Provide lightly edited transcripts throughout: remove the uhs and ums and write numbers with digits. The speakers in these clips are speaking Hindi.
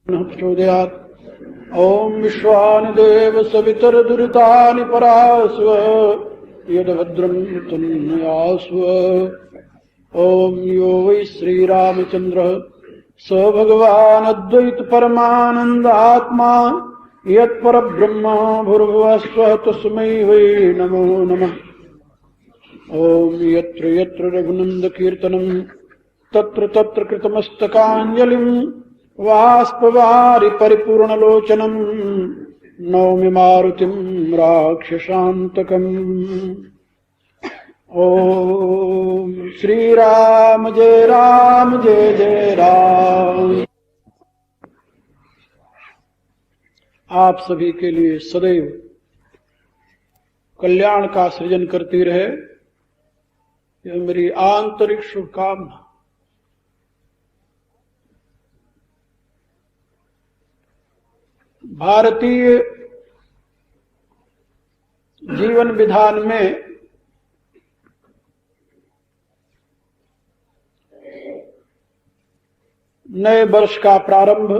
प्रचोदयात्। ओम विश्वानिदेव सवितरदुरितानि परास्व यद्भद्रं तन्मयास्व। ओम यो वै श्रीरामचन्द्रः स भगवान् अद्वैत परमानन्दात्मा यत्परब्रह्म भूर्भुवस्सुवः तस्मै वै नमो नमः। ओम यत्र यत्र रघुनन्दकीर्तनं तत्र तत्र कृतमस्तकाञ्जलिं वाष्पवारि परिपूर्णलोचनं नौमि मारुतिं राक्षसान्तकम्। ओम श्री राम जय जय राम। आप सभी के लिए सदैव कल्याण का सृजन करती रहे, यह मेरी आंतरिक शुभकामना। भारतीय जीवन विधान में नए वर्ष का प्रारंभ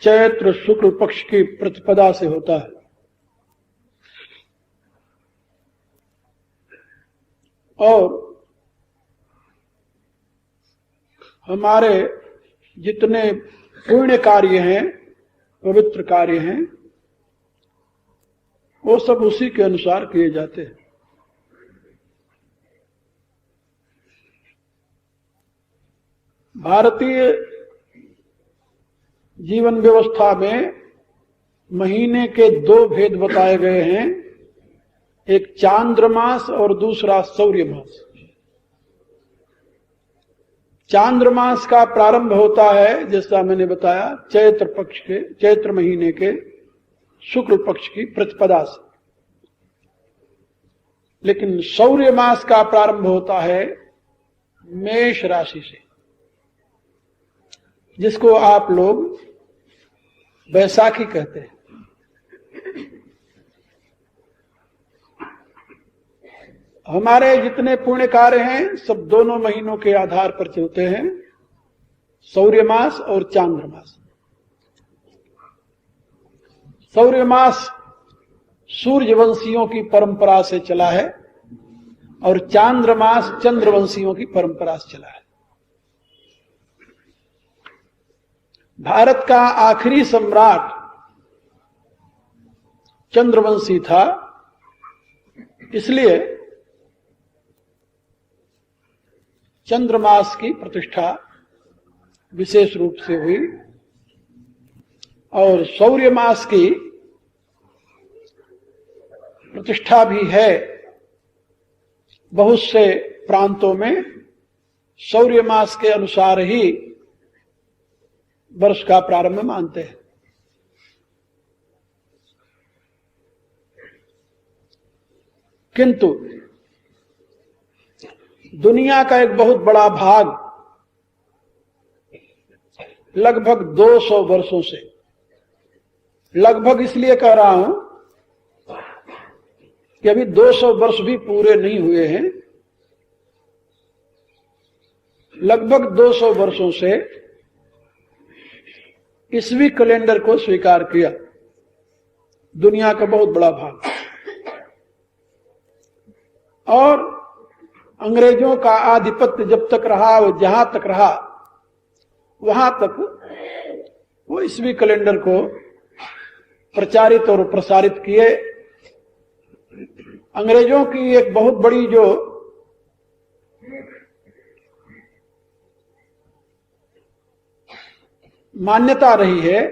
चैत्र शुक्ल पक्ष की प्रतिपदा से होता है और हमारे जितने पुण्य कार्य हैं, पवित्र कार्य हैं, वो सब उसी के अनुसार किए जाते हैं। भारतीय जीवन व्यवस्था में महीने के दो भेद बताए गए हैं, एक चांद्रमास और दूसरा सौर्यमास। चांद्रमास का प्रारंभ होता है, जैसा मैंने बताया, चैत्र महीने के शुक्ल पक्ष की प्रतिपदा से, लेकिन सौर्यमास का प्रारंभ होता है मेष राशि से, जिसको आप लोग बैसाखी कहते हैं। हमारे जितने पुण्य कार्य हैं सब दोनों महीनों के आधार पर चलते हैं, सौर्यमास और चांद्रमास। सौर्यमास सूर्यवंशियों की परंपरा से चला है और चांद्रमास चंद्रवंशियों की परंपरा से चला है। भारत का आखिरी सम्राट चंद्रवंशी था, इसलिए चंद्रमास की प्रतिष्ठा विशेष रूप से हुई और सौर्यमास की प्रतिष्ठा भी है। बहुत से प्रांतों में सौर्यमास के अनुसार ही वर्ष का प्रारंभ मानते हैं। किंतु दुनिया का एक बहुत बड़ा भाग लगभग 200 वर्षों से, लगभग इसलिए कह रहा हूं कि अभी 200 वर्ष भी पूरे नहीं हुए हैं, लगभग 200 वर्षों से ईस्वी कैलेंडर को स्वीकार किया दुनिया का बहुत बड़ा भाग। और अंग्रेजों का आधिपत्य जब तक रहा, वो जहां तक रहा, वहां तक वो ईस्वी कैलेंडर को प्रचारित और प्रसारित किए। अंग्रेजों की एक बहुत बड़ी जो मान्यता रही है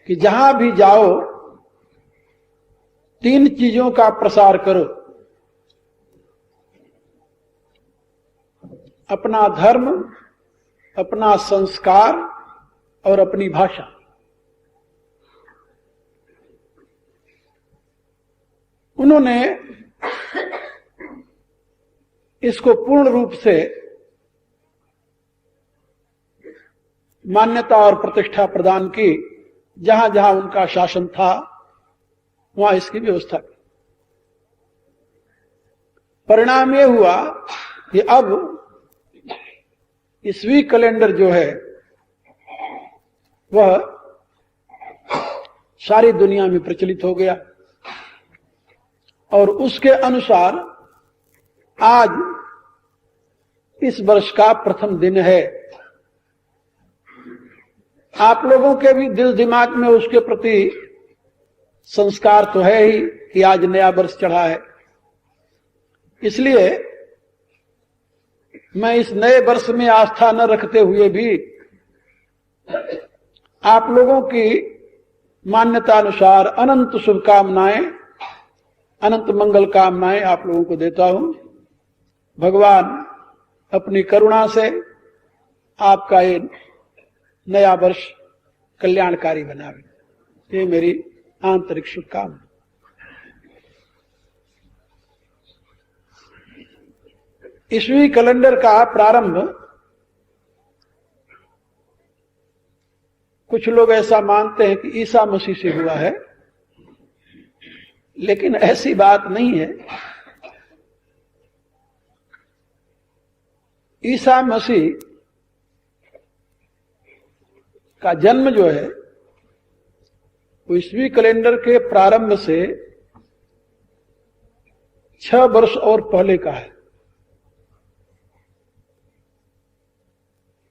कि जहां भी जाओ 3 चीजों का प्रसार करो: अपना धर्म, अपना संस्कार और अपनी भाषा। उन्होंने इसको पूर्ण रूप से मान्यता और प्रतिष्ठा प्रदान की। जहां जहां उनका शासन था वहां इसकी व्यवस्था की। परिणाम यह हुआ कि अब ईस्वी कैलेंडर जो है वह सारी दुनिया में प्रचलित हो गया और उसके अनुसार आज इस वर्ष का प्रथम दिन है। आप लोगों के भी दिल दिमाग में उसके प्रति संस्कार तो है ही कि आज नया वर्ष चढ़ा है। इसलिए मैं इस नए वर्ष में आस्था न रखते हुए भी आप लोगों की मान्यता अनुसार अनंत शुभकामनाएं, अनंत मंगल कामनाएं आप लोगों को देता हूं। भगवान अपनी करुणा से आपका ये नया वर्ष कल्याणकारी बनावे, ये मेरी आंतरिक शुभकामना। ईस्वी कैलेंडर का प्रारंभ कुछ लोग ऐसा मानते हैं कि ईसा मसीह से हुआ है, लेकिन ऐसी बात नहीं है। ईसा मसीह का जन्म जो है वो ईस्वी कैलेंडर के प्रारंभ से 6 वर्ष और पहले का है।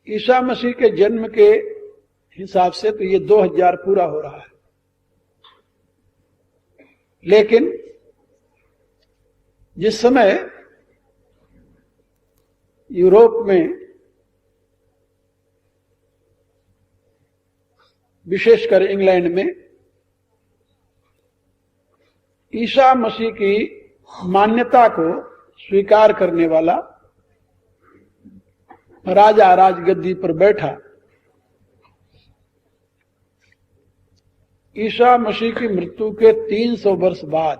ईसा मसीह के जन्म के हिसाब से तो ये 2000 पूरा हो रहा है, लेकिन जिस समय यूरोप में विशेषकर इंग्लैंड में ईसा मसीह की मान्यता को स्वीकार करने वाला राजा राजगद्दी पर बैठा, ईसा मसीह की मृत्यु के 300 वर्ष बाद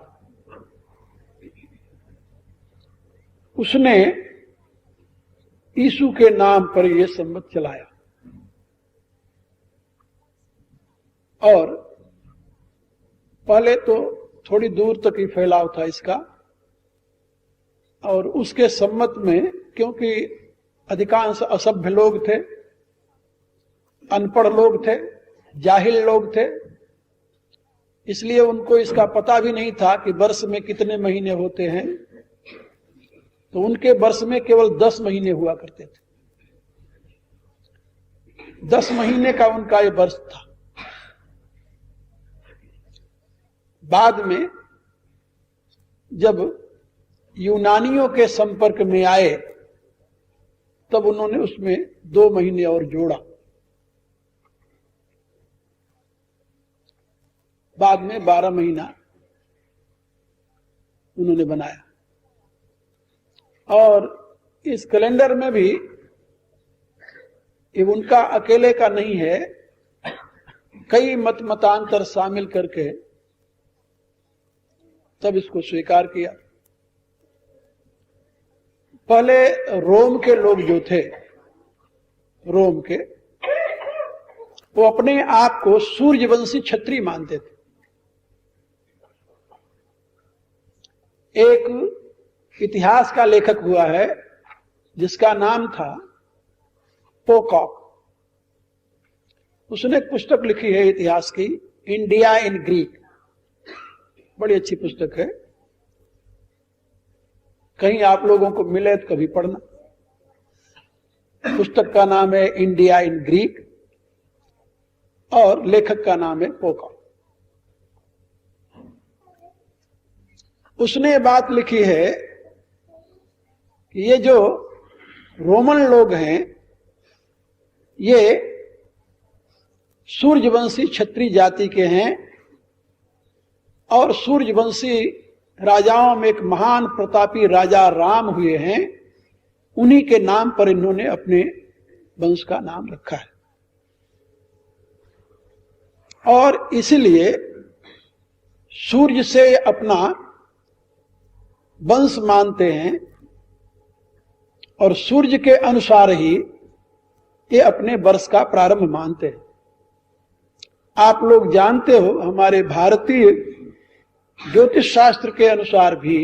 उसने यीशु के नाम पर यह संवत चलाया और पहले तो थोड़ी दूर तक ही फैलाव था इसका, और उसके सम्मत में क्योंकि अधिकांश असभ्य लोग थे, अनपढ़ लोग थे, जाहिल लोग थे, इसलिए उनको इसका पता भी नहीं था कि वर्ष में कितने महीने होते हैं। तो उनके वर्ष में केवल 10 महीने हुआ करते थे। 10 महीने का उनका ये वर्ष था। बाद में जब यूनानियों के संपर्क में आए तब उन्होंने उसमें 2 महीने और जोड़ा। बाद में 12 महीना उन्होंने बनाया। और इस कैलेंडर में भी ये उनका अकेले का नहीं है, कई मतांतर शामिल करके तब इसको स्वीकार किया। पहले रोम के लोग जो थे, रोम के, वो अपने आप को सूर्यवंशी क्षत्रिय मानते थे। एक इतिहास का लेखक हुआ है जिसका नाम था पोकॉक। उसने एक पुस्तक लिखी है इतिहास की, इंडिया इन ग्रीक। बड़ी अच्छी पुस्तक है, कहीं आप लोगों को मिले तो कभी पढ़ना। पुस्तक का नाम है इंडिया इन ग्रीक और लेखक का नाम है पोकॉक। उसने बात लिखी है कि ये जो रोमन लोग हैं ये सूर्यवंशी क्षत्रिय जाति के हैं और सूर्यवंशी राजाओं में एक महान प्रतापी राजा राम हुए हैं, उन्हीं के नाम पर इन्होंने अपने वंश का नाम रखा है। और इसलिए सूर्य से अपना वंश मानते हैं और सूर्य के अनुसार ही ये अपने वर्ष का प्रारंभ मानते हैं। आप लोग जानते हो हमारे भारतीय ज्योतिष शास्त्र के अनुसार भी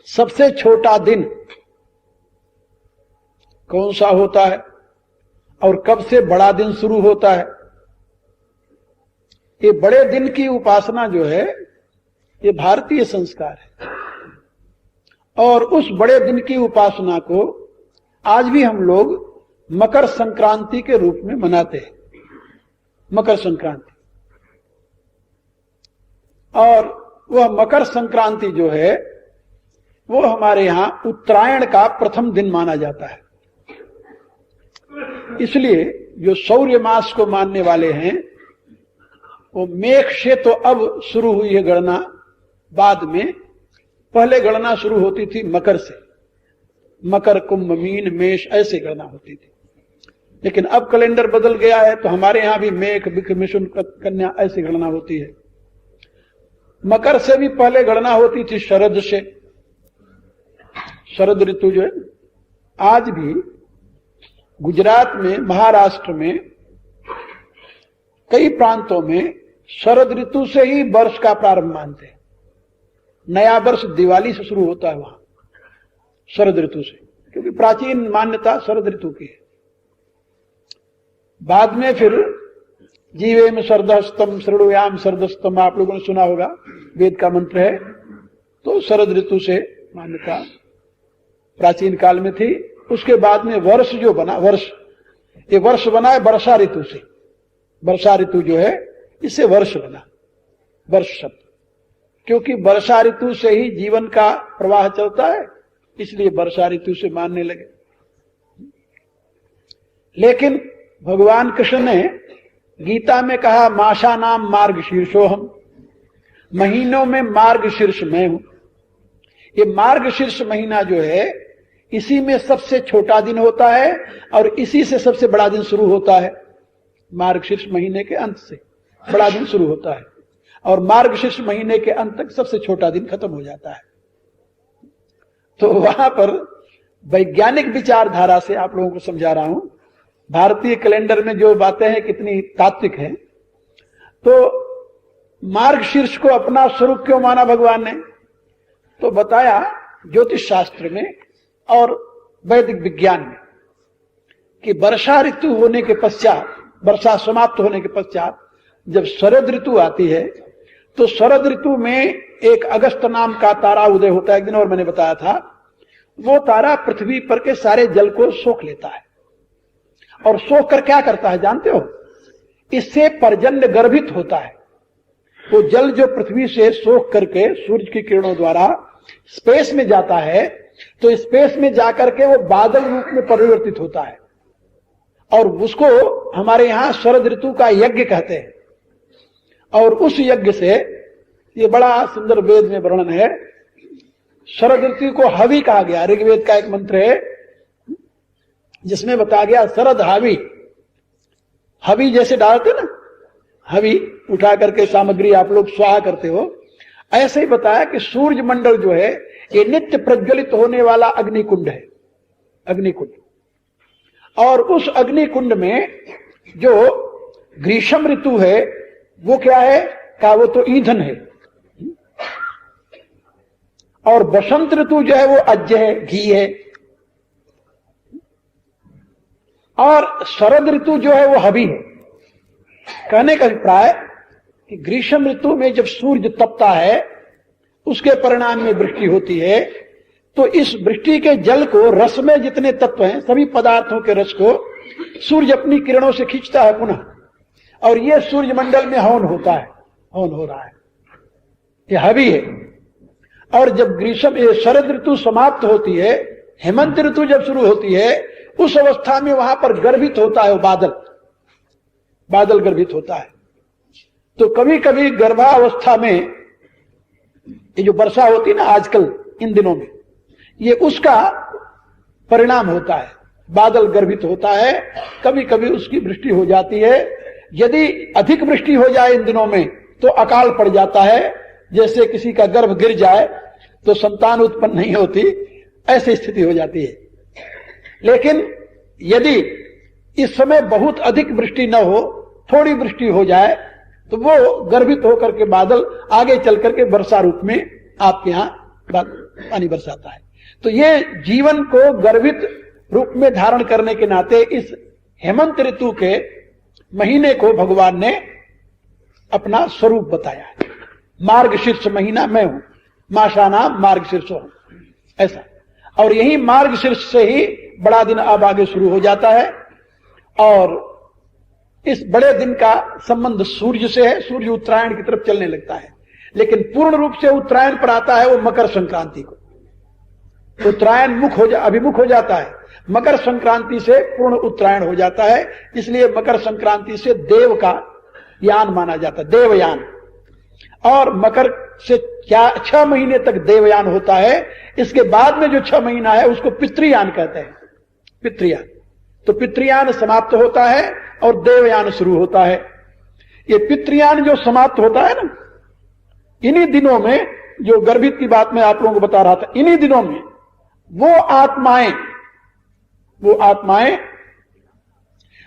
सबसे छोटा दिन कौन सा होता है? और कब से बड़ा दिन शुरू होता है। ये बड़े दिन की उपासना जो है ये भारतीय संस्कार है, और उस बड़े दिन की उपासना को आज भी हम लोग मकर संक्रांति के रूप में मनाते हैं। मकर संक्रांति, और वह मकर संक्रांति जो है वो हमारे यहां उत्तरायण का प्रथम दिन माना जाता है। इसलिए जो सौर्य मास को मानने वाले हैं वो मेघ से तो अब शुरू हुई है गणना, बाद में पहले गणना शुरू होती थी मकर से, मकर कुंभ मीन मेष ऐसे गणना होती थी। लेकिन अब कैलेंडर बदल गया है तो हमारे यहां भी मेघ बिक मिथुन कन्या ऐसी गणना होती है। मकर से भी पहले गणना होती थी शरद से, शरद ऋतु जो है। आज भी गुजरात में, महाराष्ट्र में, कई प्रांतों में शरद ऋतु से ही वर्ष का प्रारंभ मानते हैं। नया वर्ष दिवाली से शुरू होता है वहां, शरद ऋतु से, क्योंकि प्राचीन मान्यता शरद ऋतु की है। बाद में फिर जीवेम शरदस्तम शृणुयाम शरदस्तम, आप लोगों ने सुना होगा, वेद का मंत्र है। तो शरद ऋतु से मान्यता प्राचीन काल में थी। उसके बाद में वर्ष जो बना, ये वर्ष बना है वर्षा ऋतु से। वर्षा ऋतु जो है इससे वर्ष बना, वर्ष शब्द, क्योंकि वर्षा ऋतु से ही जीवन का प्रवाह चलता है, इसलिए वर्षा ऋतु से मानने लगे। लेकिन भगवान कृष्ण ने गीता में कहा माशा नाम मार्ग शीर्षोहम, महीनों में मार्ग शीर्ष मैं हूं। ये मार्ग शीर्ष महीना जो है इसी में सबसे छोटा दिन होता है और इसी से सबसे बड़ा दिन शुरू होता है। मार्ग शीर्ष महीने के अंत से बड़ा दिन शुरू होता है और मार्ग शीर्ष महीने के अंत तक सबसे छोटा दिन खत्म हो जाता है। तो वहां पर वैज्ञानिक विचारधारा से आप लोगों को समझा रहा हूं, भारतीय कैलेंडर में जो बातें हैं कितनी तात्विक हैं। तो मार्ग शीर्ष को अपना स्वरूप क्यों माना भगवान ने, तो बताया ज्योतिष शास्त्र में और वैदिक विज्ञान में कि वर्षा ऋतु होने के पश्चात, वर्षा समाप्त होने के पश्चात जब शरद ऋतु आती है तो शरद ऋतु में एक अगस्त नाम का तारा उदय होता है। एक दिन और मैंने बताया था, वो तारा पृथ्वी पर के सारे जल को सोख लेता है और सोख कर क्या करता है जानते हो, इससे पर्जन्य गर्भित होता है। वो जल जो पृथ्वी से सोख करके सूरज की किरणों द्वारा स्पेस में जाता है, तो स्पेस में जाकर के वो बादल रूप में परिवर्तित होता है और उसको हमारे यहां शरद ऋतु का यज्ञ कहते हैं। और उस यज्ञ से, ये बड़ा सुंदर वेद में वर्णन है, शरद ऋतु को हवि कहा गया। ऋग्वेद का एक मंत्र है जिसमें बताया गया शरद हवि। हवि जैसे डालते ना, हवि उठा करके सामग्री आप लोग स्वाहा करते हो, ऐसे ही बताया कि सूर्य मंडल जो है ये नित्य प्रज्वलित होने वाला अग्निकुंड है, अग्निकुंड। और उस अग्निकुंड में जो ग्रीष्म ऋतु है वो क्या है का, वो तो ईंधन है। और बसंत ऋतु जो है वो अज्य है, घी है। और शरद ऋतु जो है वो हवि है। कहने का अभिप्राय कि ग्रीष्म ऋतु में जब सूर्य तपता है उसके परिणाम में वृष्टि होती है, तो इस वृष्टि के जल को, रस में जितने तत्व हैं सभी पदार्थों के रस को सूर्य अपनी किरणों से खींचता है पुनः, और ये सूर्य मंडल में हवन होता है, हवन हो रहा है, ये हवि है। और जब ग्रीष्म शरद ऋतु समाप्त होती है, हेमंत ऋतु जब शुरू होती है, उस अवस्था में वहां पर गर्भित होता है वो बादल, बादल गर्भित होता है। तो कभी कभी गर्भावस्था में ये जो वर्षा होती है ना आजकल इन दिनों में, ये उसका परिणाम होता है, बादल गर्भित होता है। कभी कभी उसकी वृष्टि हो जाती है। यदि अधिक वृष्टि हो जाए इन दिनों में तो अकाल पड़ जाता है, जैसे किसी का गर्भ गिर जाए तो संतान उत्पन्न नहीं होती, ऐसी स्थिति हो जाती है। लेकिन यदि इस समय बहुत अधिक वृष्टि न हो, थोड़ी वृष्टि हो जाए, तो वो गर्भित होकर के बादल आगे चल करके वर्षा रूप में आपके यहां पानी बरसाता है। तो ये जीवन को गर्भित रूप में धारण करने के नाते इस हेमंत ऋतु के महीने को भगवान ने अपना स्वरूप बताया है। मार्गशीर्ष महीना मैं हूं, मासाना मार्गशीर्ष हूं, ऐसा। और यही मार्गशीर्ष से ही बड़ा दिन अब आगे शुरू हो जाता है। और इस बड़े दिन का संबंध सूर्य से है, सूर्य उत्तरायण की तरफ चलने लगता है, लेकिन पूर्ण रूप से उत्तरायण पर आता है वो मकर संक्रांति को। उत्तरायण अभिमुख हो जाता है, मकर संक्रांति से पूर्ण उत्तरायण हो जाता है। इसलिए मकर संक्रांति से देव का यान माना जाता है, देवयान। और मकर से 6 महीने तक देवयान होता है। इसके बाद में जो 6 महीना है उसको पितृयान कहते हैं, पितृयान। तो पितृयान समाप्त होता है और देवयान शुरू होता है। ये पितृयान जो समाप्त होता है ना, इन्हीं दिनों में, जो गर्भित की बात मैं आप लोगों को बता रहा था, इन्हीं दिनों में वो आत्माएं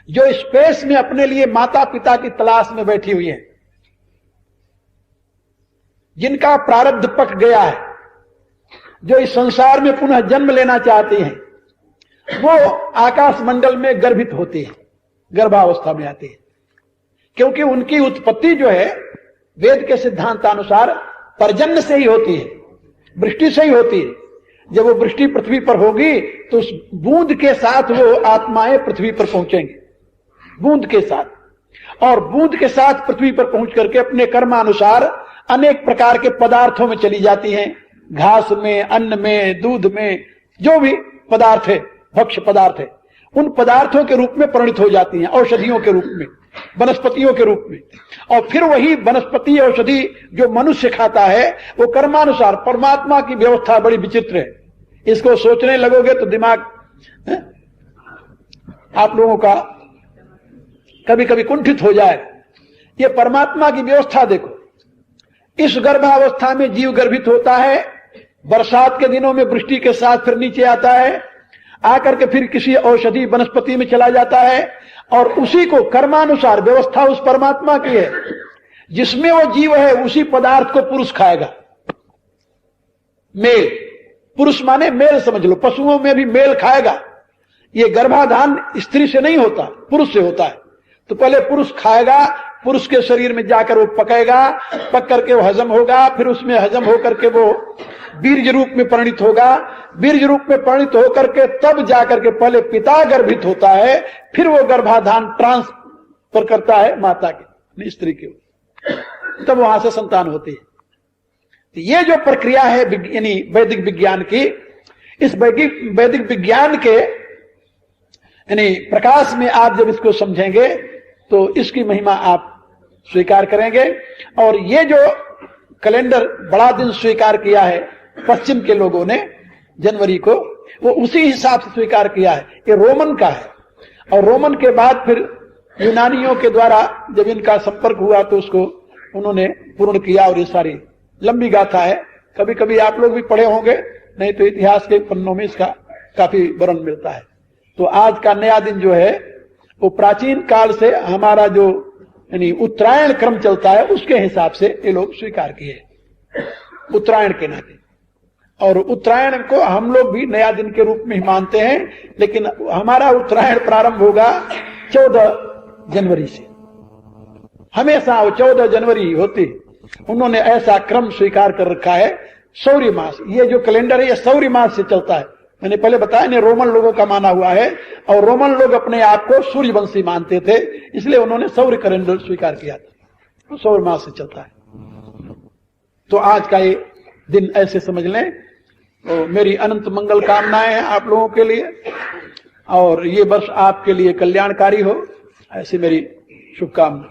जो स्पेस में अपने लिए माता पिता की तलाश में बैठी हुई हैं, जिनका प्रारब्ध पक गया है, जो इस संसार में पुनः जन्म लेना चाहती हैं, वो आकाश मंडल में गर्भित होती है, गर्भावस्था में आती है। क्योंकि उनकी उत्पत्ति जो है वेद के सिद्धांतानुसार पर्जन्य से ही होती है, वृष्टि से ही होती है। जब वो वृष्टि पृथ्वी पर होगी तो उस बूंद के साथ वो आत्माएं पृथ्वी पर पहुंचेंगे, बूंद के साथ। और बूंद के साथ पृथ्वी पर पहुंच करके अपने कर्मानुसार अनेक प्रकार के पदार्थों में चली जाती हैं, घास में, अन्न में, दूध में, जो भी पदार्थ है, भक्ष्य पदार्थ है, उन पदार्थों के रूप में परिणित हो जाती हैं, औषधियों के रूप में, वनस्पतियों के रूप में। और फिर वही वनस्पति औषधि जो मनुष्य खाता है वो कर्मानुसार, परमात्मा की व्यवस्था बड़ी विचित्र है। इसको सोचने लगोगे तो दिमाग आप लोगों का कभी कभी कुंठित हो जाए। ये परमात्मा की व्यवस्था देखो। इस गर्भावस्था में जीव गर्भित होता है, बरसात के दिनों में वृष्टि के साथ फिर नीचे आता है, आकर के फिर किसी औषधि वनस्पति में चला जाता है, और उसी को कर्मानुसार व्यवस्था उस परमात्मा की है। जिसमें वो जीव है उसी पदार्थ को पुरुष खाएगा। मेल, पुरुष माने मेल समझ लो, पशुओं में भी मेल खाएगा। ये गर्भाधान स्त्री से नहीं होता, पुरुष से होता है। तो पहले पुरुष खाएगा, पुरुष के शरीर में जाकर वो पकेगा, पक करके वो हजम होगा, फिर उसमें हजम होकर के वो बीर्ज रूप में परिणित होगा, बीर्ज रूप में परिणित होकर के तब जाकर के पहले पिता गर्भित होता है, फिर वो गर्भाधान ट्रांसफर करता है माता के, स्त्री के, तब वहां से संतान होती है। तो ये जो प्रक्रिया है यानी वैदिक विज्ञान की, इस वैदिक विज्ञान के यानी प्रकाश में आप जब इसको समझेंगे तो इसकी महिमा आप स्वीकार करेंगे। और ये जो कैलेंडर बड़ा दिन स्वीकार किया है पश्चिम के लोगों ने, जनवरी को, वो उसी हिसाब से स्वीकार किया है। ये रोमन का है, और रोमन के बाद फिर यूनानियों के द्वारा जब इनका संपर्क हुआ तो उसको उन्होंने पूर्ण किया। और ये सारी लंबी गाथा है, कभी कभी आप लोग भी पढ़े होंगे, नहीं तो इतिहास के पन्नों में इसका काफी वर्णन मिलता है। तो आज का नया दिन जो है वो प्राचीन काल से हमारा जो यानी उत्तरायण क्रम चलता है उसके हिसाब से ये लोग स्वीकार किए, उत्तरायण के नाते। और उत्तरायण को हम लोग भी नया दिन के रूप में ही मानते हैं, लेकिन हमारा उत्तरायण प्रारंभ होगा 14 जनवरी से। हमेशा वो 14 जनवरी होती, उन्होंने ऐसा क्रम स्वीकार कर रखा है। सौर्य मास, ये जो कैलेंडर है ये सौर्य मास से चलता है। मैंने पहले बताया ने रोमन लोगों का माना हुआ है, और रोमन लोग अपने आप को सूर्यवंशी मानते थे, इसलिए उन्होंने सौर्य कैलेंडर स्वीकार किया था, तो सौर्य मास से चलता है। तो आज का ये दिन ऐसे समझ लें। तो मेरी अनंत मंगल कामनाएं हैं आप लोगों के लिए, और ये वर्ष आपके लिए कल्याणकारी हो, ऐसी मेरी शुभकामना।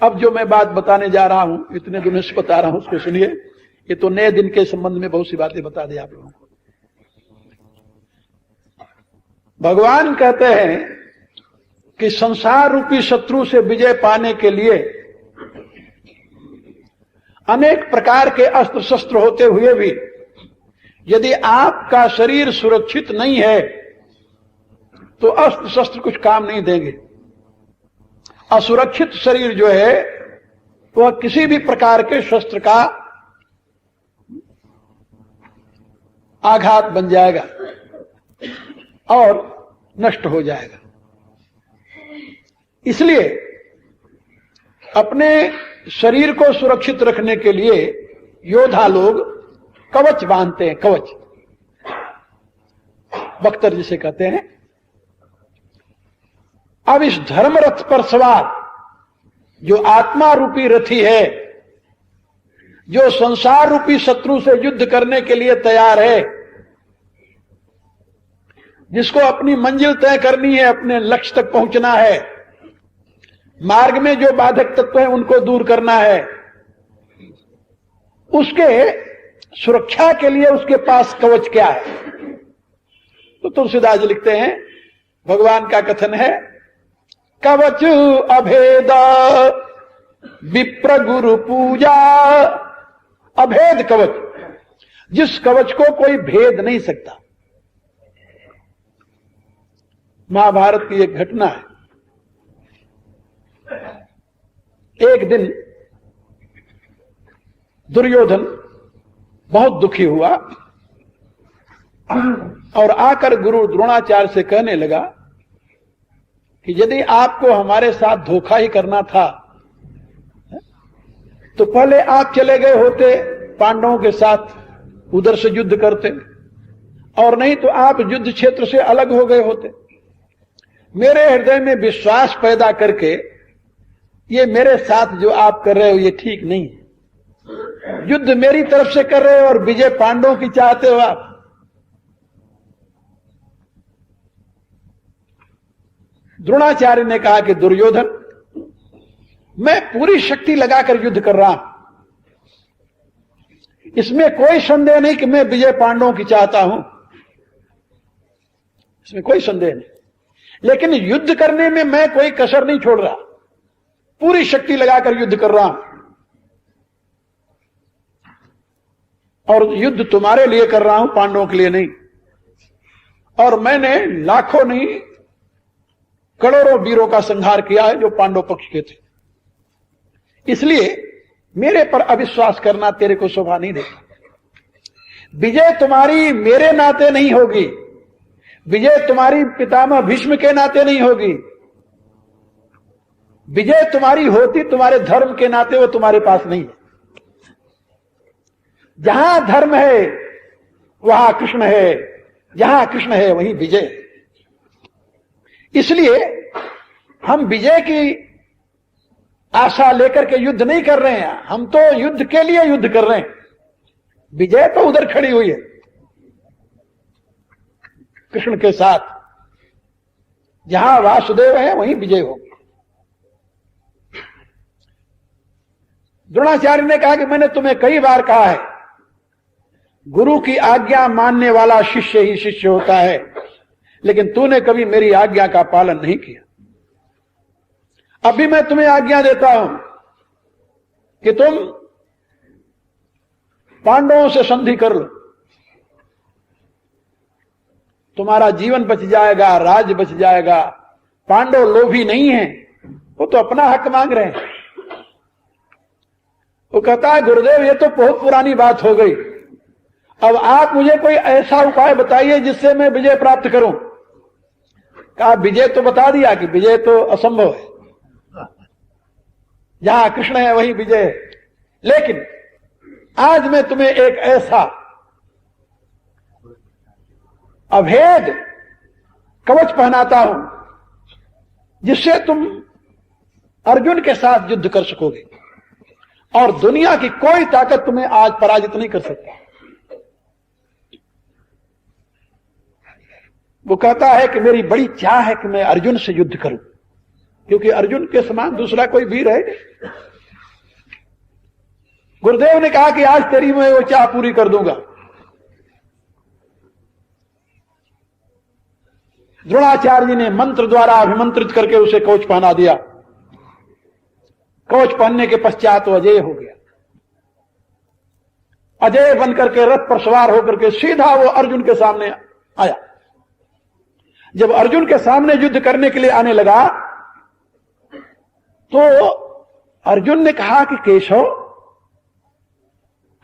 अब जो मैं बात बताने जा रहा हूं, इतने दिनों से बता रहा हूं, उसको सुनिए। ये तो नए दिन के संबंध में बहुत सी बातें बता दी आप लोगों को। भगवान कहते हैं कि संसार रूपी शत्रु से विजय पाने के लिए अनेक प्रकार के अस्त्र शस्त्र होते हुए भी यदि आपका शरीर सुरक्षित नहीं है तो अस्त्र शस्त्र कुछ काम नहीं देंगे। असुरक्षित शरीर जो है वह किसी भी प्रकार के शस्त्र का आघात बन जाएगा और नष्ट हो जाएगा। इसलिए अपने शरीर को सुरक्षित रखने के लिए योद्धा लोग कवच बांधते हैं, कवच, बख्तर जिसे कहते हैं। अब इस धर्म रथ पर सवार जो आत्मा रूपी रथी है, जो संसार रूपी शत्रु से युद्ध करने के लिए तैयार है, जिसको अपनी मंजिल तय करनी है, अपने लक्ष्य तक पहुंचना है, मार्ग में जो बाधक तत्व हैं उनको दूर करना है, उसके सुरक्षा के लिए उसके पास कवच क्या है? तो तुलसीदास जी लिखते हैं, भगवान का कथन है, कवच अभेद विप्र गुरु पूजा। अभेद कवच, जिस कवच को कोई भेद नहीं सकता। महाभारत की एक घटना है। एक दिन दुर्योधन बहुत दुखी हुआ और आकर गुरु द्रोणाचार्य से कहने लगा कि यदि आपको हमारे साथ धोखा ही करना था तो पहले आप चले गए होते पांडवों के साथ, उधर से युद्ध करते, और नहीं तो आप युद्ध क्षेत्र से अलग हो गए होते। मेरे हृदय में विश्वास पैदा करके ये मेरे साथ जो आप कर रहे हो ये ठीक नहीं है। युद्ध मेरी तरफ से कर रहे हो और विजय पांडवों की चाहते हो आप। द्रोणाचार्य ने कहा कि दुर्योधन, मैं पूरी शक्ति लगाकर युद्ध कर रहा हूं, इसमें कोई संदेह नहीं कि मैं विजय पांडवों की चाहता हूं, इसमें कोई संदेह नहीं, लेकिन युद्ध करने में मैं कोई कसर नहीं छोड़ रहा, पूरी शक्ति लगाकर युद्ध कर रहा हूं, और युद्ध तुम्हारे लिए कर रहा हूं, पांडवों के लिए नहीं। और मैंने लाखों नहीं करोड़ों वीरों का संहार किया है जो पांडव पक्ष के थे, इसलिए मेरे पर अविश्वास करना तेरे को शोभा नहीं देता। विजय तुम्हारी मेरे नाते नहीं होगी, विजय तुम्हारी पितामह भीष्म के नाते नहीं होगी, विजय तुम्हारी होती तुम्हारे धर्म के नाते, वो तुम्हारे पास नहीं है। जहां धर्म है वहां कृष्ण है, जहां कृष्ण है वहीं विजय है। इसलिए हम विजय की आशा लेकर के युद्ध नहीं कर रहे हैं, हम तो युद्ध के लिए युद्ध कर रहे हैं। विजय तो उधर खड़ी हुई है कृष्ण के साथ, जहां वासुदेव है वहीं विजय होगी। द्रोणाचार्य ने कहा कि मैंने तुम्हें कई बार कहा है, गुरु की आज्ञा मानने वाला शिष्य ही शिष्य होता है, लेकिन तूने कभी मेरी आज्ञा का पालन नहीं किया। अभी मैं तुम्हें आज्ञा देता हूं कि तुम पांडवों से संधि कर लो, तुम्हारा जीवन बच जाएगा, राज्य बच जाएगा। पांडव लोभी नहीं है, वो तो अपना हक मांग रहे हैं। वो कहता है, गुरुदेव ये तो बहुत पुरानी बात हो गई, अब आप मुझे कोई ऐसा उपाय बताइए जिससे मैं विजय प्राप्त करूं। कहा, विजय तो बता दिया कि विजय तो असंभव है, जहां कृष्ण है वहीं विजय है, लेकिन आज मैं तुम्हें एक ऐसा अभेद कवच पहनाता हूं जिससे तुम अर्जुन के साथ युद्ध कर सकोगे और दुनिया की कोई ताकत तुम्हें आज पराजित नहीं कर सकता। वो कहता है कि मेरी बड़ी चाह है कि मैं अर्जुन से युद्ध करूं, क्योंकि अर्जुन के समान दूसरा कोई वीर है। गुरुदेव ने कहा कि आज तेरी मैं वो चाह पूरी कर दूंगा। द्रोणाचार्य जी ने मंत्र द्वारा अभिमंत्रित करके उसे कवच पहना दिया। कवच पहनने के पश्चात वो अजय हो गया। अजय बनकर के रथ पर सवार होकर के सीधा वो अर्जुन के सामने आया। जब अर्जुन के सामने युद्ध करने के लिए आने लगा तो अर्जुन ने कहा कि केशव,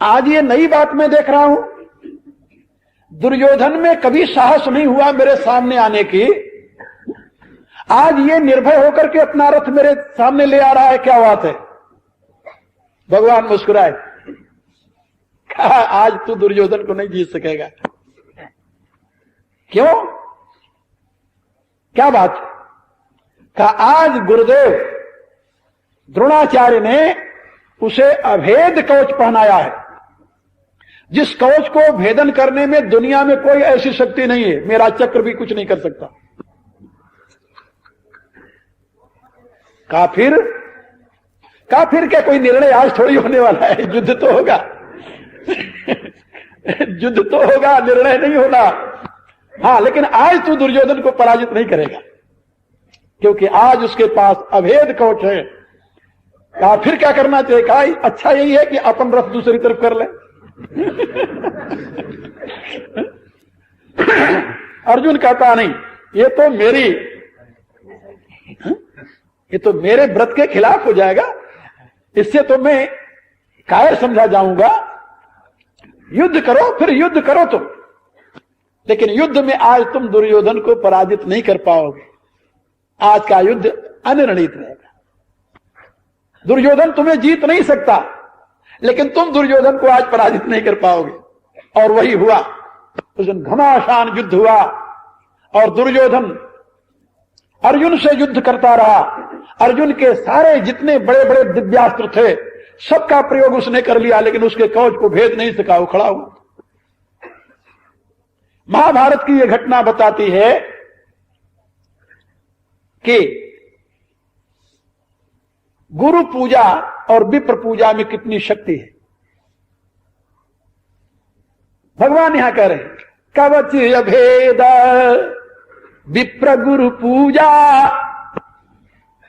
आज ये नई बात मैं देख रहा हूं, दुर्योधन में कभी साहस नहीं हुआ मेरे सामने आने की, आज ये निर्भय होकर के अपना रथ मेरे सामने ले आ रहा है, क्या बात है? भगवान मुस्कुराए, कहा आज तू दुर्योधन को नहीं जीत सकेगा। क्यों? क्या बात है? कहा आज गुरुदेव द्रोणाचार्य ने उसे अभेद कवच पहनाया है, जिस कवच को भेदन करने में दुनिया में कोई ऐसी शक्ति नहीं है, मेरा चक्र भी कुछ नहीं कर सकता। फिर क्या कोई निर्णय आज थोड़ी होने वाला है, युद्ध तो होगा युद्ध तो होगा, निर्णय नहीं होना। हाँ, लेकिन आज तू दुर्योधन को पराजित नहीं करेगा, क्योंकि आज उसके पास अभेद कवच है। कहा फिर क्या करना चाहिए? कहा अच्छा यही है कि अपन रथ दूसरी तरफ कर ले। अर्जुन कहता नहीं, ये तो मेरे व्रत के खिलाफ हो जाएगा, इससे तो मैं कायर समझा जाऊंगा। युद्ध करो, फिर युद्ध करो तुम, लेकिन युद्ध में आज तुम दुर्योधन को पराजित नहीं कर पाओगे। आज का युद्ध अनिर्णित रहेगा। दुर्योधन तुम्हें जीत नहीं सकता, लेकिन तुम दुर्योधन को आज पराजित नहीं कर पाओगे। और वही हुआ, उस दिन घमासान युद्ध हुआ और दुर्योधन अर्जुन से युद्ध करता रहा। अर्जुन के सारे जितने बड़े बड़े दिव्यास्त्र थे सबका प्रयोग उसने कर लिया, लेकिन उसके कवच को भेद नहीं सका, वो खड़ा हुआ। महाभारत की यह घटना बताती है कि गुरु पूजा और विप्र पूजा में कितनी शक्ति है। भगवान यहां कह रहे हैं कवच अभेद विप्र गुरु पूजा।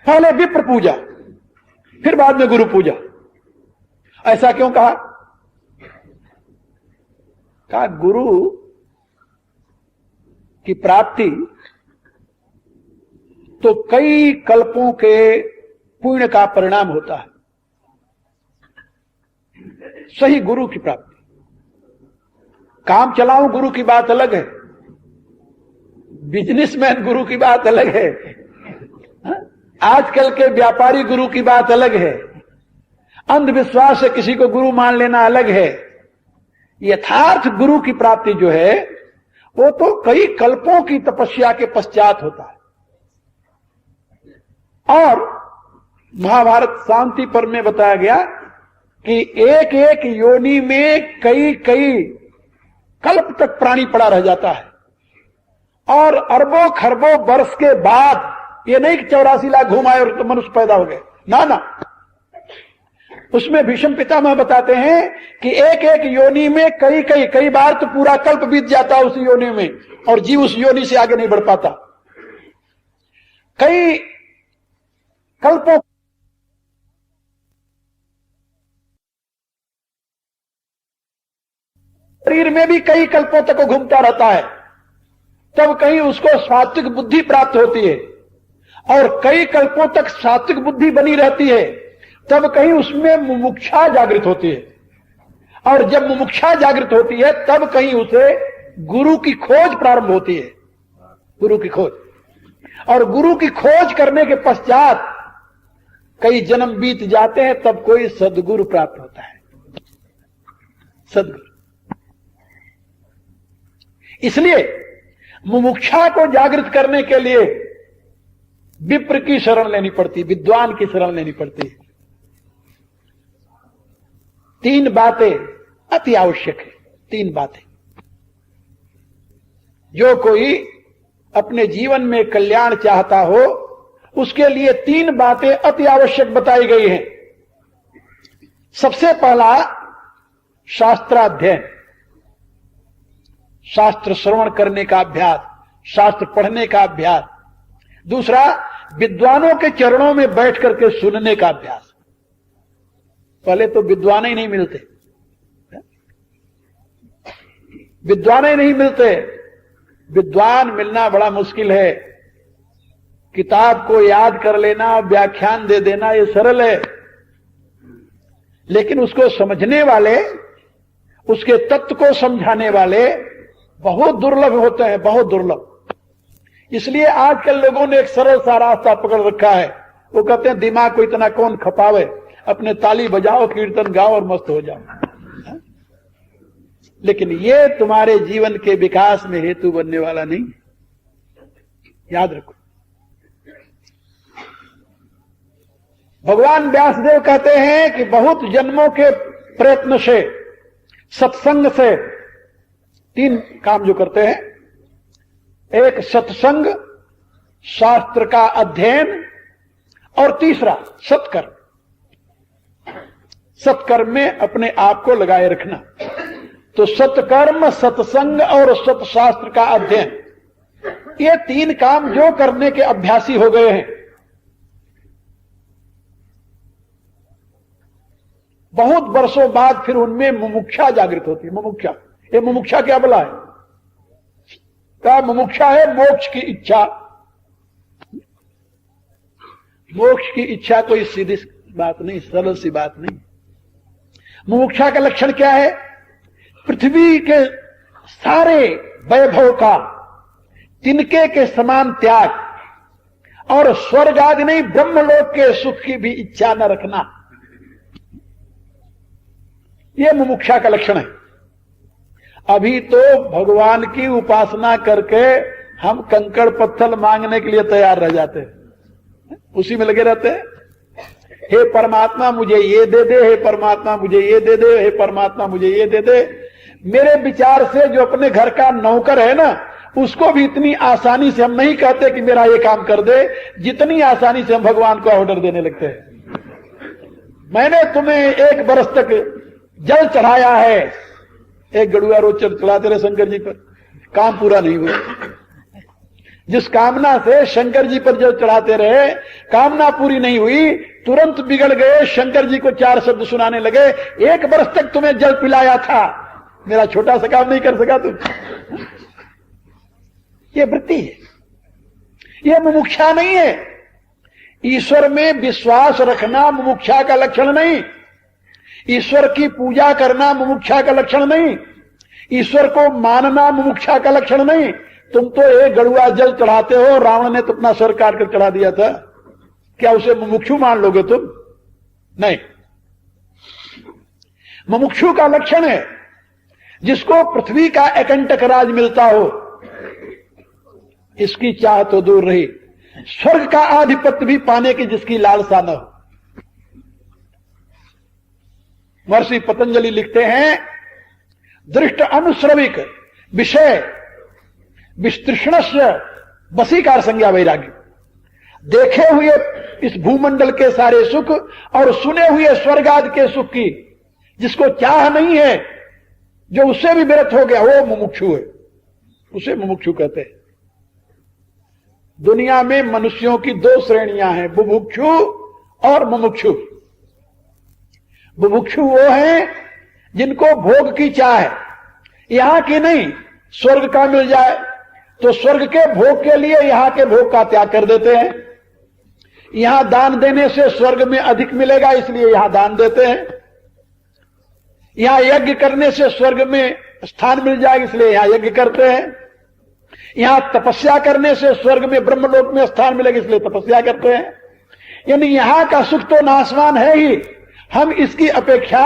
पहले विप्र पूजा, फिर बाद में गुरु पूजा। ऐसा क्यों कहा? गुरु की प्राप्ति तो कई कल्पों के पुण्य का परिणाम होता है। सही गुरु की प्राप्ति, काम चलाऊं गुरु की बात अलग है, बिजनेसमैन गुरु की बात अलग है, आजकल के व्यापारी गुरु की बात अलग है, अंधविश्वास से किसी को गुरु मान लेना अलग है। यथार्थ गुरु की प्राप्ति जो है वो तो कई कल्पों की तपस्या के पश्चात होता है। और महाभारत शांति पर्व में बताया गया कि एक एक योनि में कई कई कल्प तक प्राणी पड़ा रह जाता है, और अरबों खरबों वर्ष के बाद ये नहीं कि 84 लाख घूम आए और तो मनुष्य पैदा हो गए, ना ना। उसमें भीष्म पितामह बताते हैं कि एक एक योनि में कई बार तो पूरा कल्प बीत जाता है उस योनि में, और जीव उस योनि से आगे नहीं बढ़ पाता। कई कल्पों शरीर में भी कई कल्पों तक वो घूमता रहता है, तब कहीं उसको सात्विक बुद्धि प्राप्त होती है, और कई कल्पों तक सात्विक बुद्धि बनी रहती है, तब कहीं उसमें मुमुक्षा जागृत होती है, और जब मुमुक्षा जागृत होती है तब कहीं उसे गुरु की खोज प्रारंभ होती है। गुरु की खोज, और गुरु की खोज करने के पश्चात कई जन्म बीत जाते हैं, तब कोई सद्गुरु प्राप्त होता है। सद्गुरु। इसलिए मुमुक्षा को जागृत करने के लिए विप्र की शरण लेनी पड़ती, विद्वान की शरण लेनी पड़ती है। 3 बातें अति आवश्यक है। 3 बातें, जो कोई अपने जीवन में कल्याण चाहता हो उसके लिए 3 बातें अति आवश्यक बताई गई हैं। सबसे पहला शास्त्राध्ययन, शास्त्र श्रवण करने का अभ्यास, शास्त्र पढ़ने का अभ्यास। दूसरा, विद्वानों के चरणों में बैठ करके सुनने का अभ्यास। पहले तो विद्वान ही नहीं मिलते, विद्वान ही नहीं मिलते। विद्वान मिलना बड़ा मुश्किल है। किताब को याद कर लेना, व्याख्यान दे देना ये सरल है, लेकिन उसको समझने वाले, उसके तत्व को समझाने वाले बहुत दुर्लभ होते हैं, बहुत दुर्लभ। इसलिए आजकल लोगों ने एक सरल सा रास्ता पकड़ रखा है। वो कहते हैं दिमाग को इतना कौन खपावे, अपने ताली बजाओ, कीर्तन गाओ और मस्त हो जाओ। लेकिन ये तुम्हारे जीवन के विकास में हेतु बनने वाला नहीं, याद रखो। भगवान व्यासदेव कहते हैं कि बहुत जन्मों के प्रयत्न से, सत्संग से 3 काम जो करते हैं, एक सत्संग, शास्त्र का अध्ययन, और तीसरा सत्कर्म। सत्कर्म में अपने आप को लगाए रखना। तो सत्कर्म, सत्संग और सत्शास्त्र का अध्ययन, ये 3 काम जो करने के अभ्यासी हो गए हैं, बहुत वर्षों बाद फिर उनमें मुमुक्षा जागृत होती है। मुमुक्षा, ये मुमुक्षा क्या बला है? क्या मुमुक्षा है? मोक्ष की इच्छा। मोक्ष की इच्छा कोई सीधी बात नहीं, सरल सी बात नहीं। मुमुक्षा का लक्षण क्या है? पृथ्वी के सारे वैभव का तिनके के समान त्याग और स्वर्ग आदि नहीं, ब्रह्मलोक के सुख की भी इच्छा न रखना, यह मुमुक्षा का लक्षण है। अभी तो भगवान की उपासना करके हम कंकड़ पत्थर मांगने के लिए तैयार रह जाते हैं, उसी में लगे रहते हैं। हे परमात्मा मुझे ये दे दे, हे परमात्मा मुझे ये दे दे, हे परमात्मा मुझे ये दे दे। मेरे विचार से जो अपने घर का नौकर है ना, उसको भी इतनी आसानी से हम नहीं कहते कि मेरा ये काम कर दे, जितनी आसानी से हम भगवान को ऑर्डर देने लगते हैं। मैंने तुम्हें 1 बरस तक जल चढ़ाया है, एक गड़ुआ रोज चढ़ाते रहे शंकर जी पर, काम पूरा नहीं हुआ। जिस कामना से शंकर जी पर जल चढ़ाते रहे, कामना पूरी नहीं हुई, तुरंत बिगड़ गए, शंकर जी को 4 शब्द सुनाने लगे, 1 बरस तक तुम्हें जल पिलाया था, मेरा छोटा सा काम नहीं कर सका तुम। ये वृत्ति है, यह मुमुक्षा नहीं है। ईश्वर में विश्वास रखना मुमुक्षा का लक्षण नहीं, ईश्वर की पूजा करना मुमुक्षा का लक्षण नहीं, ईश्वर को मानना मुमुक्षा का लक्षण नहीं। तुम तो एक गड़ुआ जल चढ़ाते हो, रावण ने तो अपना सर काट कर चढ़ा दिया था, क्या उसे मुमुक्षु मान लोगे तुम? नहीं। मुमुक्षु का लक्षण है जिसको पृथ्वी का एकंटक राज मिलता हो, इसकी चाह तो दूर रही, स्वर्ग का आधिपत्य भी पाने की जिसकी लालसा न हो। महर्षि पतंजलि लिखते हैं, दृष्ट अनुश्रविक विषय विस्तृष्णस्य वशीकार संज्ञा वैराग्य। देखे हुए इस भूमंडल के सारे सुख और सुने हुए स्वर्ग आदि के सुख की जिसको चाह नहीं है, जो उससे भी विरत हो गया, वो मुमुक्षु है, उसे मुमुक्षु कहते हैं। दुनिया में मनुष्यों की 2 श्रेणियां हैं, बुभुक्षु और मुमुक्षु। बुभुक्षु वो हैं जिनको भोग की चाह है, यहां की नहीं, स्वर्ग का मिल जाए तो स्वर्ग के भोग के लिए यहां के भोग का त्याग कर देते हैं। यहां दान देने से स्वर्ग में अधिक मिलेगा, इसलिए यहां दान देते हैं। यहां यज्ञ करने से स्वर्ग में स्थान मिल जाएगा, इसलिए यहां यज्ञ करते हैं। यहां तपस्या करने से स्वर्ग में ब्रह्मलोक में स्थान मिलेगा, इसलिए तपस्या करते हैं। यानी यहां का सुख तो नाशवान है ही, हम इसकी अपेक्षा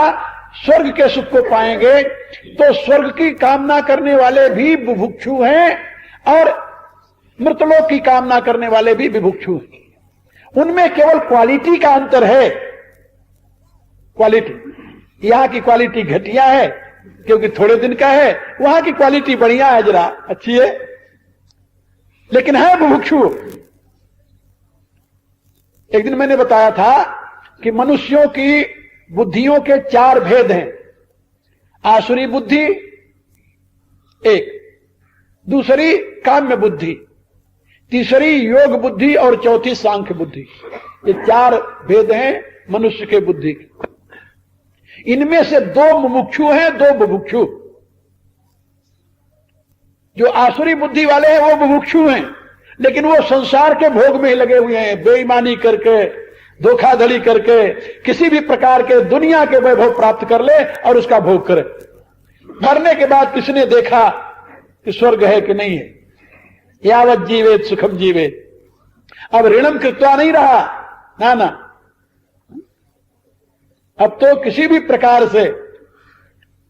स्वर्ग के सुख को पाएंगे। तो स्वर्ग की कामना करने वाले भी बुभुक्षु हैं और मृतलोक की कामना करने वाले भी विभुक्षु हैं। उनमें केवल क्वालिटी का अंतर है। क्वालिटी, यहां की क्वालिटी घटिया है क्योंकि थोड़े दिन का है, वहां की क्वालिटी बढ़िया है, जरा अच्छी है, लेकिन है बुभुक्षु। एक दिन मैंने बताया था कि मनुष्यों की बुद्धियों के 4 भेद हैं। आसुरी बुद्धि एक, दूसरी काम्य बुद्धि, तीसरी योग बुद्धि और चौथी सांख्य बुद्धि। ये 4 भेद हैं मनुष्य के बुद्धि के। इनमें से 2 मुमुक्षु हैं, 2 बुभुक्षु। जो आसुरी बुद्धि वाले हैं वो बुभुक्षु हैं, लेकिन वो संसार के भोग में ही लगे हुए हैं, बेईमानी करके, धोखाधड़ी करके, किसी भी प्रकार के दुनिया के वैभव प्राप्त कर ले और उसका भोग करे। मरने के बाद किसने देखा कि स्वर्ग है कि नहीं है? यावत जीवेत सुखम जीवेत। अब ऋणम कृत्वा नहीं रहा, ना ना, अब तो किसी भी प्रकार से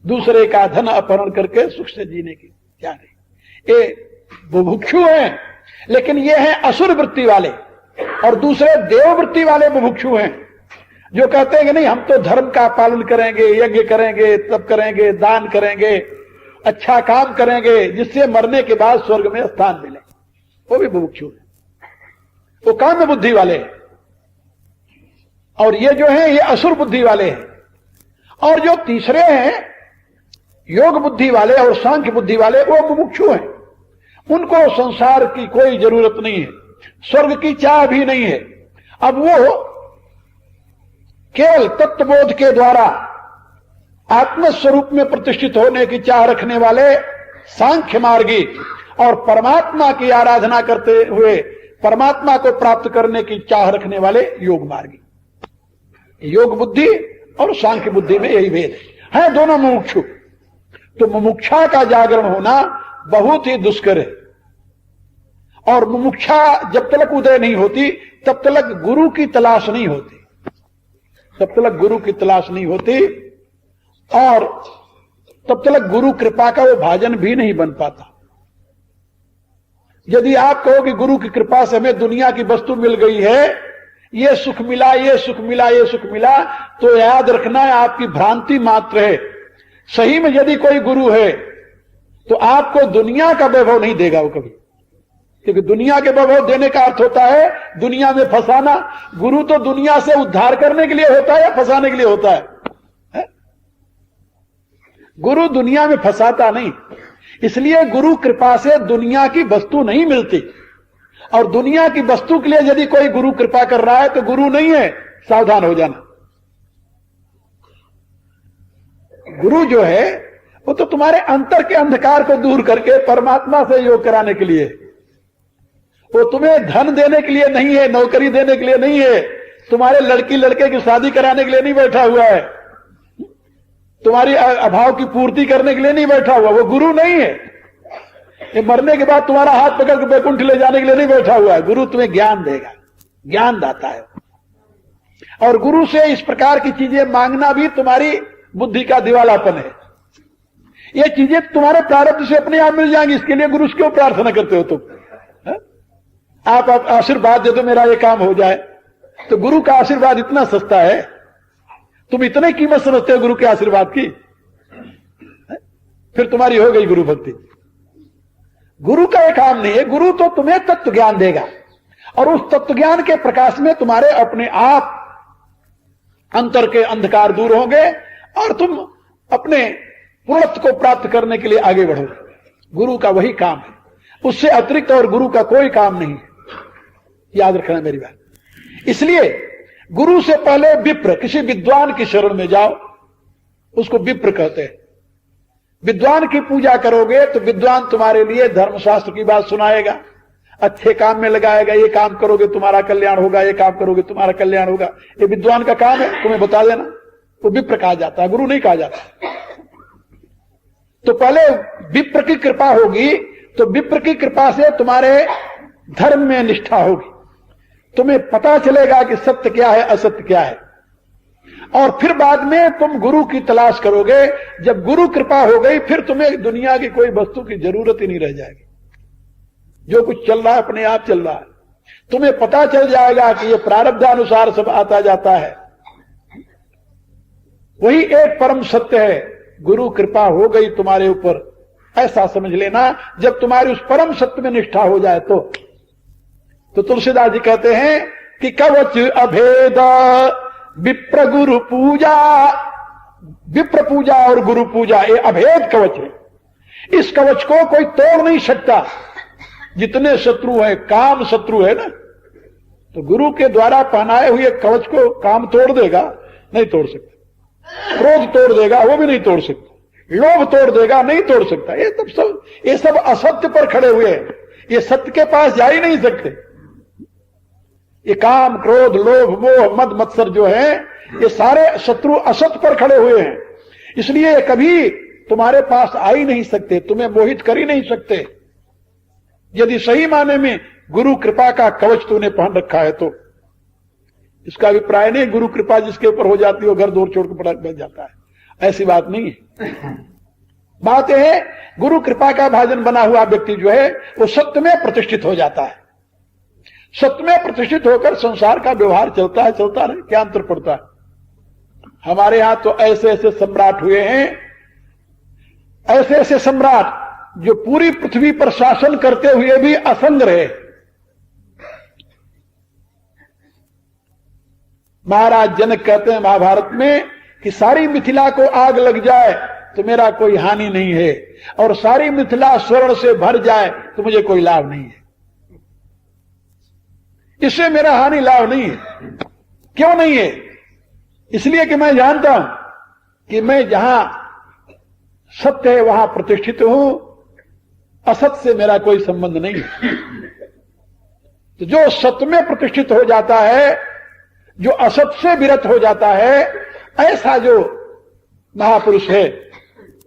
दूसरे का धन अपहरण करके सुख से जीने की क्या नहीं। ये बुभुक्षु हैं, लेकिन ये हैं असुर वृत्ति वाले, और दूसरे देव वृत्ति वाले बुभुक्षु हैं जो कहते हैं कि नहीं हम तो धर्म का पालन करेंगे, यज्ञ करेंगे, तप करेंगे, दान करेंगे, अच्छा काम करेंगे जिससे मरने के बाद स्वर्ग में स्थान मिले। वो भी बुभुक्षु है, वो काम्य बुद्धि वाले हैं। और ये जो है ये असुर बुद्धि वाले हैं। और जो तीसरे हैं योग बुद्धि वाले और सांख्य बुद्धि वाले, वो मुमुक्षु हैं। उनको संसार की कोई जरूरत नहीं है, स्वर्ग की चाह भी नहीं है। अब वो केवल तत्वबोध के द्वारा आत्मस्वरूप में प्रतिष्ठित होने की चाह रखने वाले सांख्य मार्गी और परमात्मा की आराधना करते हुए परमात्मा को प्राप्त करने की चाह रखने वाले योग मार्गी। योग बुद्धि और सांख्य बुद्धि में यही भेद है दोनों मुमुक्षु। तो मुमुक्षा का जागरण होना बहुत ही दुष्कर है। और मुमुक्षा जब तक उदय नहीं होती तब तक गुरु की तलाश नहीं होती, तब तक गुरु की तलाश नहीं होती, और तब तक गुरु कृपा का वो भाजन भी नहीं बन पाता। यदि आप कहो कि गुरु की कृपा से हमें दुनिया की वस्तु मिल गई है, ये सुख मिला, ये सुख मिला, ये सुख मिला, तो याद रखना है आपकी भ्रांति मात्र है। सही में यदि कोई गुरु है तो आपको दुनिया का वैभव नहीं देगा वो कभी, क्योंकि दुनिया के वैभव देने का अर्थ होता है दुनिया में फंसाना। गुरु तो दुनिया से उद्धार करने के लिए होता है या फंसाने के लिए होता है? गुरु दुनिया में फंसाता नहीं। इसलिए गुरु कृपा से दुनिया की वस्तु नहीं मिलती। और दुनिया की वस्तु के लिए यदि कोई गुरु कृपा कर रहा है तो गुरु नहीं है, सावधान हो जाना। गुरु जो है वो तो तुम्हारे अंतर के अंधकार को दूर करके परमात्मा से योग कराने के लिए, वो तुम्हें धन देने के लिए नहीं है, नौकरी देने के लिए नहीं है, तुम्हारे लड़की लड़के की शादी कराने के लिए नहीं बैठा हुआ है, तुम्हारी अभाव की पूर्ति करने के लिए नहीं बैठा हुआ। वो गुरु नहीं है। ये मरने के बाद तुम्हारा हाथ पकड़ के बैकुंठ ले जाने के लिए नहीं बैठा हुआ है। गुरु तुम्हें ज्ञान देगा, ज्ञान दाता है। और गुरु से इस प्रकार की चीजें मांगना भी तुम्हारी बुद्धि का दिवालापन है। ये चीजें तुम्हारे प्रारब्ध से अपने आप मिल जाएंगी, इसके लिए गुरु से क्यों प्रार्थना करते हो तुम? आप आशीर्वाद दे दो मेरा ये काम हो जाए, तो गुरु का आशीर्वाद इतना सस्ता है, तुम इतने कीमत समझते हो गुरु के आशीर्वाद की, फिर तुम्हारी हो गई गुरु भक्ति। गुरु का ये काम नहीं है। गुरु तो तुम्हें तत्व ज्ञान देगा, और उस तत्व ज्ञान के प्रकाश में तुम्हारे अपने आप अंतर के अंधकार दूर होंगे और तुम अपने पूर्णत्व को प्राप्त करने के लिए आगे बढ़ोगे। गुरु का वही काम है, उससे अतिरिक्त और गुरु का कोई काम नहीं है। याद रखना मेरी बात। इसलिए गुरु से पहले विप्र, किसी विद्वान की शरण में जाओ, उसको विप्र कहते हैं। विद्वान की पूजा करोगे तो विद्वान तुम्हारे लिए धर्मशास्त्र की बात सुनाएगा, अच्छे काम में लगाएगा, ये काम करोगे तुम्हारा कल्याण होगा, ये काम करोगे तुम्हारा कल्याण होगा। ये विद्वान का काम है, तुम्हें बता देना। वो विप्र कहा जाता है, गुरु नहीं कहा जाता। तो पहले विप्र की कृपा होगी, तो विप्र की कृपा से तुम्हारे धर्म में निष्ठा होगी, तुम्हें पता चलेगा कि सत्य क्या है, असत्य क्या है। और फिर बाद में तुम गुरु की तलाश करोगे। जब गुरु कृपा हो गई फिर तुम्हें दुनिया की कोई वस्तु की जरूरत ही नहीं रह जाएगी। जो कुछ चल रहा है अपने आप चल रहा है। तुम्हें पता चल जाएगा कि ये प्रारब्धानुसार सब आता जाता है। वही एक परम सत्य है। गुरु कृपा हो गई तुम्हारे ऊपर, ऐसा समझ लेना। जब तुम्हारी उस परम सत्य में निष्ठा हो जाए तो तुलसीदास जी कहते हैं कि कवच अभेद विप्र गुरु पूजा। विप्र पूजा और गुरु पूजा ये अभेद कवच है। इस कवच को कोई तोड़ नहीं सकता। जितने शत्रु हैं, काम शत्रु है ना, तो गुरु के द्वारा पहनाए हुए कवच को काम तोड़ देगा? नहीं तोड़ सकता। क्रोध तोड़ देगा? वो भी नहीं तोड़ सकता। लोभ तोड़ देगा? नहीं तोड़ सकता। ये सब असत्य पर खड़े हुए हैं, ये सत्य के पास जा ही नहीं सकते। ये काम, क्रोध, लोभ, मोह, मद, मत्सर जो है, ये सारे शत्रु असत्य पर खड़े हुए हैं। इसलिए ये कभी तुम्हारे पास आ ही नहीं सकते, तुम्हें मोहित कर ही नहीं सकते। यदि सही माने में गुरु कृपा का कवच तूने पहन रखा है तो इसका अभिप्राय नहीं गुरु कृपा जिसके ऊपर हो जाती है वो घर दूर छोड़ कर बच जाता है, ऐसी बात नहीं है। बात यह है गुरु कृपा का भाजन बना हुआ व्यक्ति जो है वो सत्य में प्रतिष्ठित हो जाता है। सत्य में प्रतिष्ठित होकर संसार का व्यवहार चलता है, चलता रहे, क्या अंतर पड़ता है। हमारे यहां तो ऐसे ऐसे सम्राट हुए हैं, ऐसे ऐसे सम्राट जो पूरी पृथ्वी पर शासन करते हुए भी असंग रहे। महाराज जनक कहते हैं महाभारत में कि सारी मिथिला को आग लग जाए तो मेरा कोई हानि नहीं है, और सारी मिथिला स्वर्ण से भर जाए तो मुझे कोई लाभ नहीं है, इससे मेरा हानि लाभ नहीं है। क्यों नहीं है? इसलिए कि मैं जानता हूं कि मैं जहां सत्य है वहां प्रतिष्ठित हूं, असत से मेरा कोई संबंध नहीं है। तो जो सत्य में प्रतिष्ठित हो जाता है, जो असत से विरत हो जाता है, ऐसा जो महापुरुष है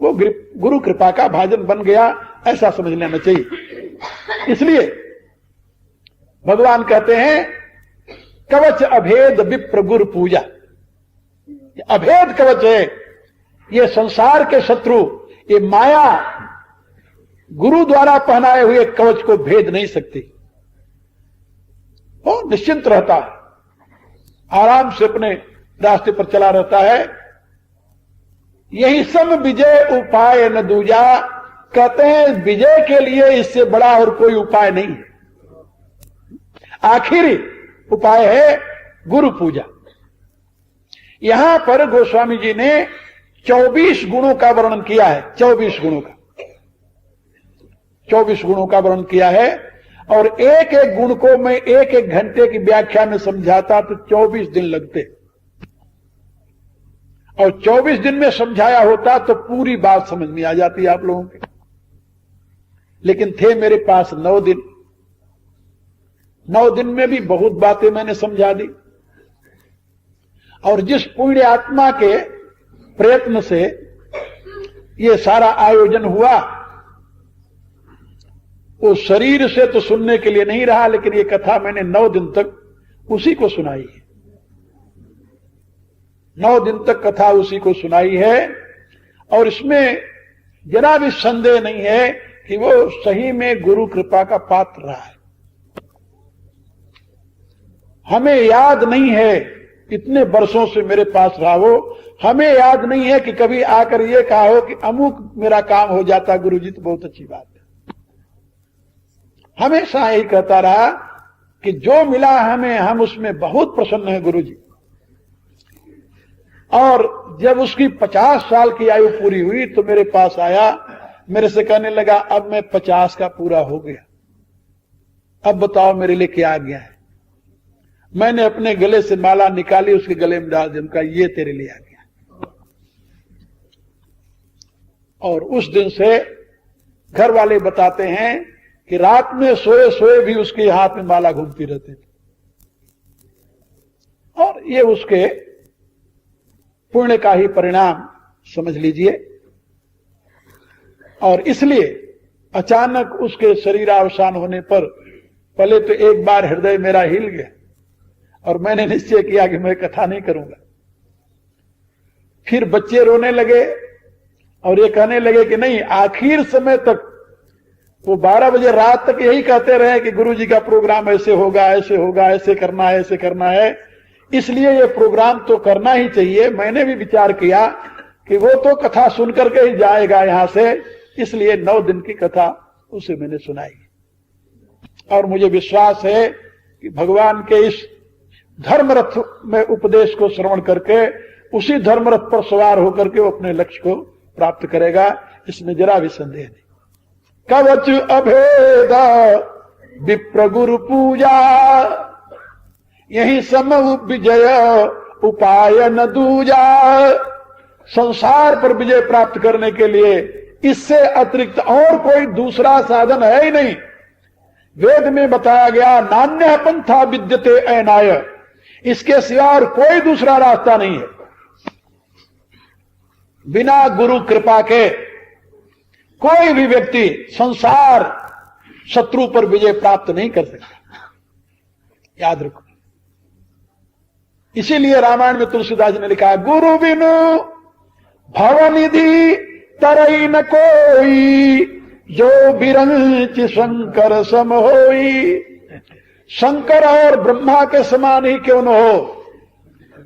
वो गुरु कृपा का भाजन बन गया, ऐसा समझ लेना चाहिए। इसलिए भगवान कहते हैं कवच अभेद विप्र गुरु पूजा। अभेद कवच है, ये संसार के शत्रु, ये माया गुरु द्वारा पहनाए हुए कवच को भेद नहीं सकती। वो निश्चिंत रहता है, आराम से अपने रास्ते पर चला रहता है। यही सब विजय उपाय न दूजा, कहते हैं विजय के लिए इससे बड़ा और कोई उपाय नहीं है। आखिरी उपाय है गुरु पूजा। यहां पर गोस्वामी जी ने 24 गुणों का वर्णन किया है, 24 गुणों का 24 गुणों का वर्णन किया है। और एक एक गुण को मैं एक एक घंटे की व्याख्या में समझाता तो 24 दिन लगते, और 24 दिन में समझाया होता तो पूरी बात समझ में आ जाती आप लोगों के। लेकिन थे मेरे पास 9 दिन, 9 दिन में भी बहुत बातें मैंने समझा दी। और जिस पुण्य आत्मा के प्रयत्न से ये सारा आयोजन हुआ, वो शरीर से तो सुनने के लिए नहीं रहा, लेकिन ये कथा मैंने 9 दिन तक उसी को सुनाई है। 9 दिन तक कथा उसी को सुनाई है, और इसमें जरा भी संदेह नहीं है कि वो सही में गुरु कृपा का पात्र रहा है। हमें याद नहीं है, इतने वर्षों से मेरे पास रहा वो, हमें याद नहीं है कि कभी आकर ये कहा हो कि अमुक मेरा काम हो जाता गुरुजी तो बहुत अच्छी बात है। हमेशा यही कहता रहा कि जो मिला हमें, हम उसमें बहुत प्रसन्न है गुरुजी। और जब उसकी 50 साल की आयु पूरी हुई तो मेरे पास आया, मेरे से कहने लगा अब मैं 50 का पूरा हो गया, अब बताओ मेरे लिए क्या आ गया है। मैंने अपने गले से माला निकाली, उसके गले में डाल दी, उनका ये तेरे लिए आ गया। और उस दिन से घर वाले बताते हैं कि रात में सोए सोए भी उसके हाथ में माला घूमती रहती थी। और ये उसके पुण्य का ही परिणाम समझ लीजिए। और इसलिए अचानक उसके शरीरावसान होने पर पहले तो एक बार हृदय मेरा हिल गया, और मैंने निश्चय किया कि मैं कथा नहीं करूंगा। फिर बच्चे रोने लगे और ये कहने लगे कि नहीं, आखिर समय तक वो 12 बजे रात तक यही कहते रहे कि गुरुजी का प्रोग्राम ऐसे होगा, ऐसे होगा, ऐसे करना है, ऐसे करना है, इसलिए ये प्रोग्राम तो करना ही चाहिए। मैंने भी विचार किया कि वो तो कथा सुनकर के ही जाएगा यहां से, इसलिए 9 दिन की कथा उसे मैंने सुनाई। और मुझे विश्वास है कि भगवान के इस धर्मरथ में उपदेश को श्रवण करके उसी धर्मरथ पर सवार होकर के वो अपने लक्ष्य को प्राप्त करेगा, इसमें जरा भी संदेह नहीं। कवच अभेद विप्र गुरु पूजा, यही सम विजय उपाय न दूजा। संसार पर विजय प्राप्त करने के लिए इससे अतिरिक्त और कोई दूसरा साधन है ही नहीं। वेद में बताया गया नान्य पंथा विद्यते अनाय, इसके सिवा और कोई दूसरा रास्ता नहीं है। बिना गुरु कृपा के कोई भी व्यक्ति संसार शत्रु पर विजय प्राप्त नहीं कर सकता। याद रखो। इसीलिए रामायण में तुलसीदास जी ने लिखा है, गुरु बिनु भवनिधि तरई न कोई, जो बिरंच शंकर सम होई। शंकर और ब्रह्मा के समान ही क्यों न हो,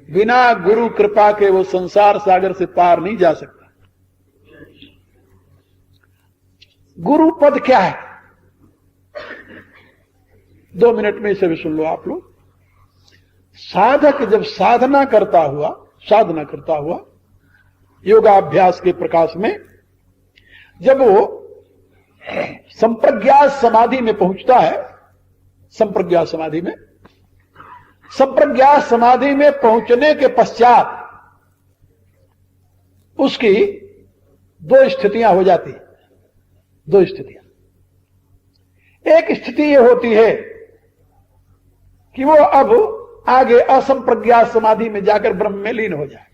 बिना गुरु कृपा के वो संसार सागर से पार नहीं जा सकता। गुरु पद क्या है? 2 मिनट में इसे भी सुन लो आप लोग। साधक जब साधना करता हुआ योगाभ्यास के प्रकाश में जब वो संप्रज्ञात समाधि में पहुंचता है, संप्रज्ञात समाधि में पहुंचने के पश्चात उसकी 2 स्थितियां हो जाती है। 2 स्थितियां। एक स्थिति यह होती है कि वो अब आगे असंप्रज्ञात समाधि में जाकर ब्रह्म में लीन हो जाए।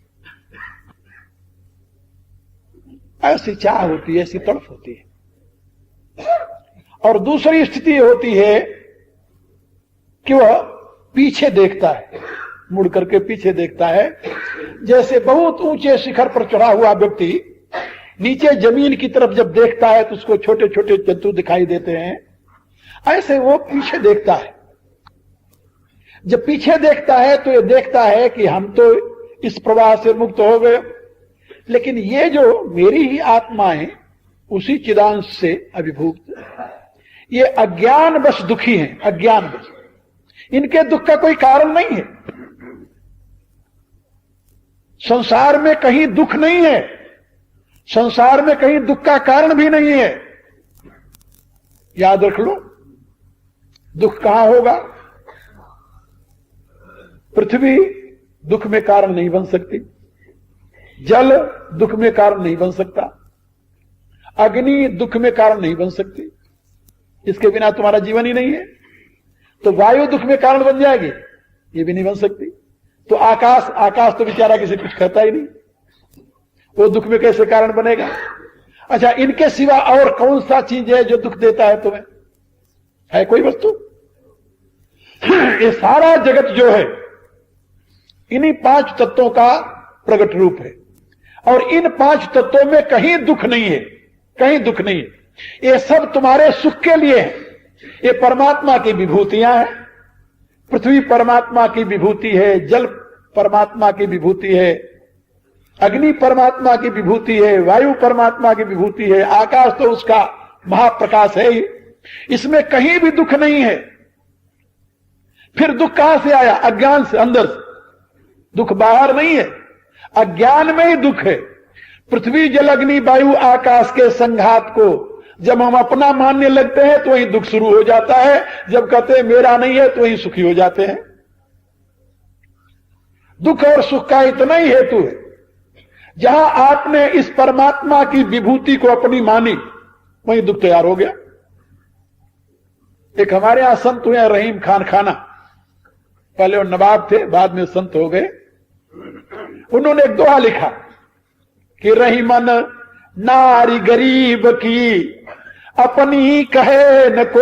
ऐसी चाह होती है, ऐसी तड़फ होती है। और दूसरी स्थिति होती है कि वह पीछे देखता है, मुड़ करके पीछे देखता है। जैसे बहुत ऊंचे शिखर पर चढ़ा हुआ व्यक्ति नीचे जमीन की तरफ जब देखता है तो उसको छोटे छोटे जंतु दिखाई देते हैं, ऐसे वो पीछे देखता है। जब पीछे देखता है तो ये देखता है कि हम तो इस प्रवाह से मुक्त हो गए, लेकिन ये जो मेरी ही आत्मा है उसी चिदांश से अभिभूत, ये अज्ञानवश दुखी हैं। अज्ञानवश इनके दुख का कोई कारण नहीं है। संसार में कहीं दुख नहीं है, संसार में कहीं दुख का कारण भी नहीं है। याद रख लो, दुख कहां होगा? पृथ्वी दुख में कारण नहीं बन सकती, जल दुख में कारण नहीं बन सकता, अग्नि दुख में कारण नहीं बन सकती, इसके बिना तुम्हारा जीवन ही नहीं है। तो वायु दुख में कारण बन जाएगी, ये भी नहीं बन सकती। तो आकाश तो बेचारा किसी कुछ कहता ही नहीं, वो दुख में कैसे कारण बनेगा? अच्छा, इनके सिवा और कौन सा चीज है जो दुख देता है तुम्हें? है कोई वस्तु? ये सारा जगत जो है इन्हीं 5 तत्वों का प्रकट रूप है, और इन 5 तत्वों में कहीं दुख नहीं है, कहीं दुख नहीं है। ये सब तुम्हारे सुख के लिए है। ये परमात्मा की विभूतियां हैं। पृथ्वी परमात्मा की विभूति है, जल परमात्मा की विभूति है, अग्नि परमात्मा की विभूति है, वायु परमात्मा की विभूति है, आकाश तो उसका महाप्रकाश है ही। इसमें कहीं भी दुख नहीं है। फिर दुख कहां से आया? अज्ञान से, अंदर से। दुख बाहर नहीं है, अज्ञान में ही दुख है। पृथ्वी जल अग्नि वायु आकाश के संघात को जब हम अपना मानने लगते हैं तो वही दुख शुरू हो जाता है। जब कहते हैं मेरा नहीं है तो वही सुखी हो जाते हैं। दुख और सुख का इतना ही हेतु है। जहां आपने इस परमात्मा की विभूति को अपनी मानी, वहीं दुख तैयार हो गया। एक हमारे यहां संत हुए रहीम खान खाना, पहले वो नवाब थे, बाद में संत हो गए। उन्होंने एक दोहा लिखा कि रहीमन नारी गरीब की अपनी कहे न को,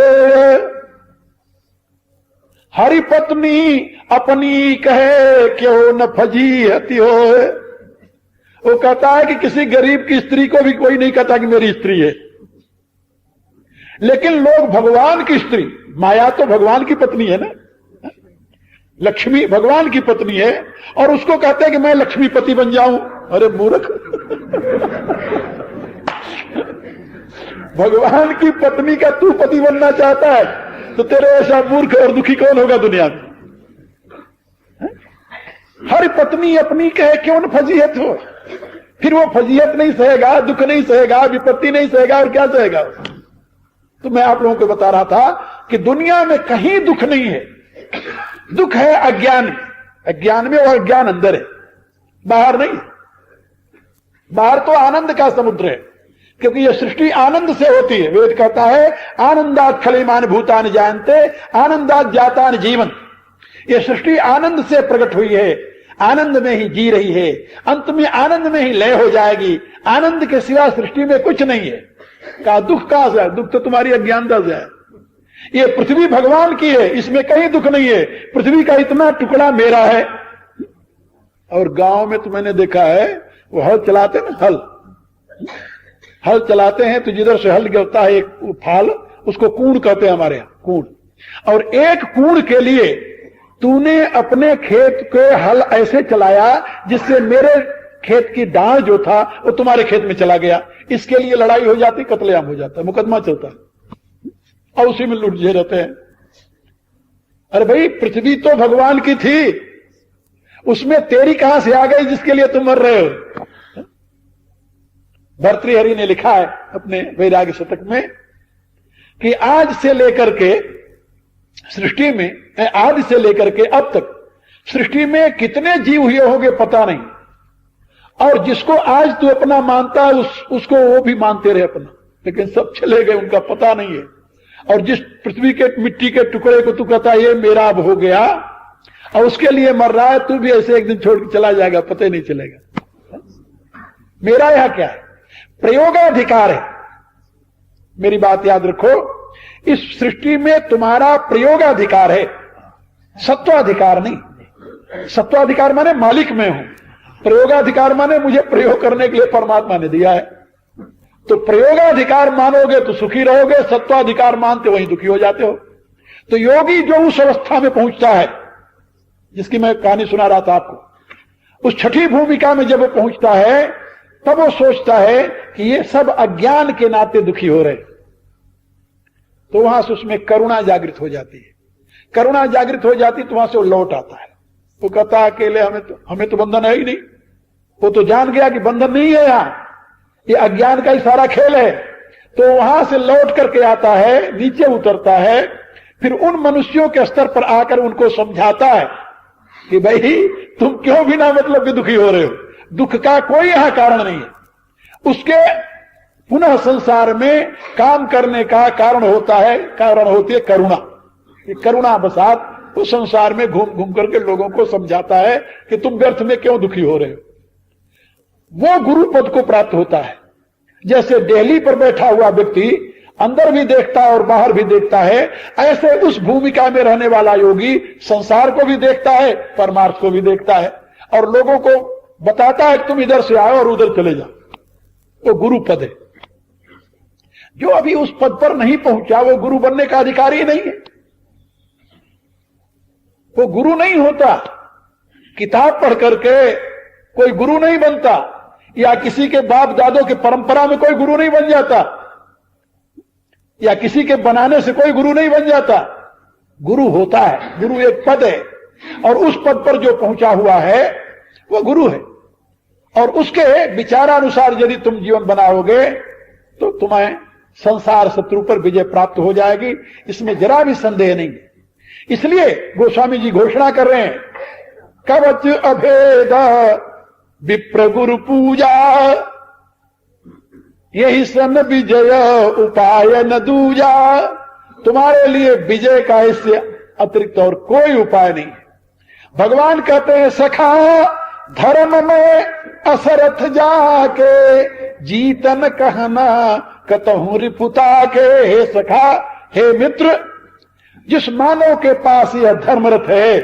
हरि पत्नी अपनी कहे क्यों न फजीहती हो। वो कहता है कि किसी गरीब की स्त्री को भी कोई नहीं कहता कि मेरी स्त्री है, लेकिन लोग भगवान की स्त्री, माया तो भगवान की पत्नी है ना, लक्ष्मी भगवान की पत्नी है, और उसको कहते हैं कि मैं लक्ष्मीपति बन जाऊं। अरे मूर्ख, भगवान की पत्नी का तू पति बनना चाहता है तो तेरे ऐसा मूर्ख और दुखी कौन होगा दुनिया में? हर पत्नी अपनी कहे क्यों न फजीहत हो। फिर वो फजीहत नहीं सहेगा, दुख नहीं सहेगा, विपत्ति नहीं सहेगा, और क्या सहेगा? तो मैं आप लोगों को बता रहा था कि दुनिया में कहीं दुख नहीं है। दुख है अज्ञान, अज्ञान में, और अज्ञान अंदर है, बाहर नहीं। बाहर तो आनंद का समुद्र है, क्योंकि यह सृष्टि आनंद से होती है। वेद कहता है आनंदात खलिमान भूतान जानते आनंदात जातान जीवन। यह सृष्टि आनंद से प्रकट हुई है, आनंद में ही जी रही है, अंत में आनंद में ही लय हो जाएगी। आनंद के सिवा सृष्टि में कुछ नहीं है। कहा दुख कहां से है? दुख तो तुम्हारी अज्ञानता से है। ये पृथ्वी भगवान की है, इसमें कहीं दुख नहीं है, पृथ्वी का इतना टुकड़ा मेरा है। और गांव में तो मैंने देखा है, वो हल चलाते ना, हल चलाते हैं तो जिधर से हल गिरता है एक फाल, उसको कूण कहते हैं हमारे यहाँ, कूण। और एक कूण के लिए तूने अपने खेत के हल ऐसे चलाया जिससे मेरे खेत की डाल जो था वो तुम्हारे खेत में चला गया, इसके लिए लड़ाई हो जाती, कत्लेआम हो जाता, मुकदमा चलता और उसी में लुट जे रहते हैं। अरे भाई, पृथ्वी तो भगवान की थी, उसमें तेरी कहां से आ गई जिसके लिए तुम मर रहे हो? भर्तृहरि ने लिखा है अपने वैराग्य शतक में कि आज से लेकर के सृष्टि में, आदि से लेकर के अब तक सृष्टि में कितने जीव हुए होंगे पता नहीं, और जिसको आज तू अपना मानता है उसको वो भी मानते रहे अपना, लेकिन सब चले गए, उनका पता नहीं है। और जिस पृथ्वी के मिट्टी के टुकड़े को तू कहता है ये मेरा अब हो गया, और उसके लिए मर रहा है, तू भी ऐसे एक दिन छोड़ के चला जाएगा, पता ही नहीं चलेगा। मेरा यहां क्या है? प्रयोगाधिकार है। मेरी बात याद रखो, इस सृष्टि में तुम्हारा प्रयोगाधिकार है, सत्वाधिकार नहीं। सत्वाधिकार माने मालिक में हूं, प्रयोगाधिकार माने मुझे प्रयोग करने के लिए परमात्मा ने दिया है। तो प्रयोगाधिकार मानोगे तो सुखी रहोगे, सत्वाधिकार मानते वहीं दुखी हो जाते हो। तो योगी जो उस अवस्था में पहुंचता है, जिसकी मैं कहानी सुना रहा था आपको, उस छठी भूमिका में जब वो पहुंचता है तब वो सोचता है कि ये सब अज्ञान के नाते दुखी हो रहे, तो वहां से उसमें करुणा जागृत हो जाती है। करुणा जागृत हो जाती तो वहां से वो लौट आता है। वो कहता है अकेले हमें तो बंधन है ही नहीं। वो तो जान गया कि बंधन नहीं है, यहां ये अज्ञान का ही सारा खेल है। तो वहां से लौट करके आता है, नीचे उतरता है, फिर उन मनुष्यों के स्तर पर आकर उनको समझाता है कि भाई तुम क्यों बिना मतलब के दुखी हो रहे हो, दुख का कोई यहां कारण नहीं है। उसके पुनः संसार में काम करने का कारण होता है, कारण होती है करुणा। करुणा बसात वो संसार में घूम घूम करके लोगों को समझाता है कि तुम व्यर्थ में क्यों दुखी हो रहे हो। वो गुरु पद को प्राप्त होता है। जैसे डेहली पर बैठा हुआ व्यक्ति अंदर भी देखता है और बाहर भी देखता है, ऐसे उस भूमिका में रहने वाला योगी संसार को भी देखता है, परमार्थ को भी देखता है, और लोगों को बताता है कि तुम इधर से आओ और उधर चले जाओ। वो गुरु पद है। जो अभी उस पद पर नहीं पहुंचा वो गुरु बनने का अधिकारी नहीं है। वो गुरु नहीं होता। किताब पढ़ करके कोई गुरु नहीं बनता, या किसी के बाप दादों के परंपरा में कोई गुरु नहीं बन जाता, या किसी के बनाने से कोई गुरु नहीं बन जाता। गुरु होता है, गुरु एक पद है, और उस पद पर जो पहुंचा हुआ है वो गुरु है। और उसके विचारानुसार यदि तुम जीवन बनाओगे तो तुम्हें संसार शत्रु पर विजय प्राप्त हो जाएगी, इसमें जरा भी संदेह नहीं है। इसलिए गोस्वामी जी घोषणा कर रहे हैं, कवच अभेद विप्र गुरु पूजा, यही सन विजय उपाय न दूजा। तुम्हारे लिए विजय का इससे अतिरिक्त और कोई उपाय नहीं है। भगवान कहते हैं, सखा धर्म में असरथ जाके जीतन कहना कतहु रिपुता के। हे सखा, हे मित्र, जिस मानव के पास यह धर्म रथ है,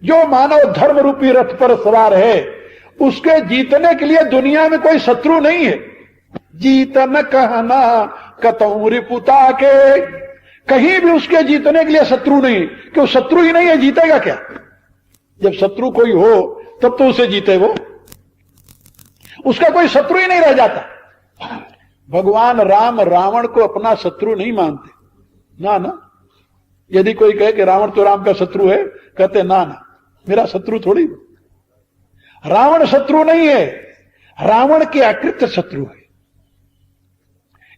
जो मानव धर्म रूपी रथ पर सवार है, उसके जीतने के लिए दुनिया में कोई शत्रु नहीं है। जीतन कहना कतहु रिपुता के, कहीं भी उसके जीतने के लिए शत्रु नहीं, क्यों शत्रु ही नहीं है, जीतेगा क्या? जब शत्रु कोई हो तब तो उसे जीते वो, उसका कोई शत्रु ही नहीं रह जाता। भगवान राम रावण को अपना शत्रु नहीं मानते, ना ना। यदि कोई कहे कि रावण तो राम का शत्रु है, कहते ना ना, मेरा शत्रु थोड़ी। रावण शत्रु नहीं है, रावण के अकृत्य शत्रु है।